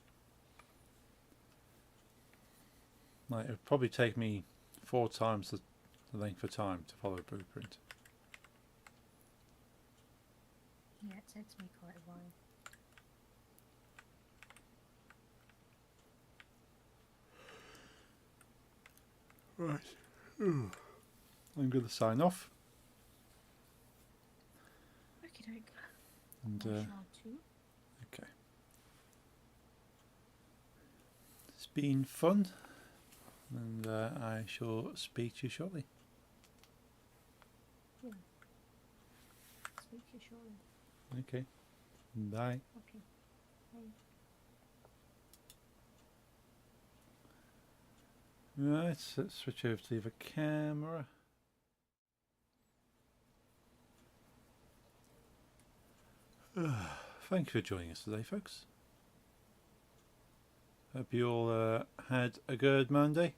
Like, it would probably take me 4 times the length of time to follow a blueprint. Yeah, it takes me quite a while. Right. I'm going to sign off. Okey-doke. And, I shall too. okay. It's been fun. And I shall speak to you shortly. Speak to you shortly. Okay. Bye. Okay. Bye. Right, let's switch over to the camera. Thank you for joining us today, folks. Hope you all had a good Monday.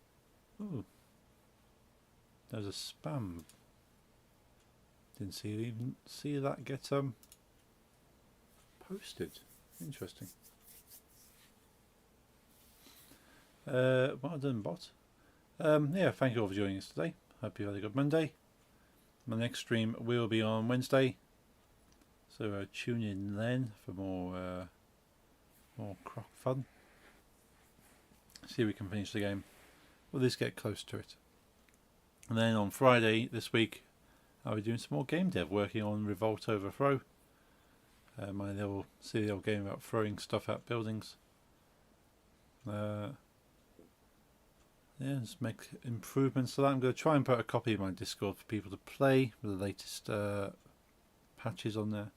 Ooh, there's a spam. Didn't even see that get posted. Interesting. Well done, bot. Yeah, thank you all for joining us today. Hope you had a good Monday. My next stream will be on Wednesday, so tune in then for more croc fun. See if we can finish the game. We'll at least get close to it. And then on Friday this week, I'll be doing some more game dev, working on Revolt Overthrow. My little silly little game about throwing stuff at buildings. Yeah, just make improvements to that. I'm going to try and put a copy of my Discord for people to play with the latest patches on there.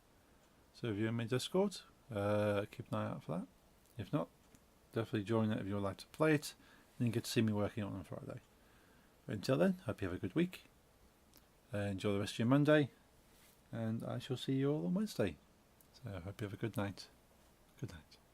So if you're in my Discord, keep an eye out for that. If not, definitely join it if you would like to play it. And you get to see me working on Friday. But until then, hope you have a good week. Enjoy the rest of your Monday. And I shall see you all on Wednesday. So I hope you have a good night. Good night.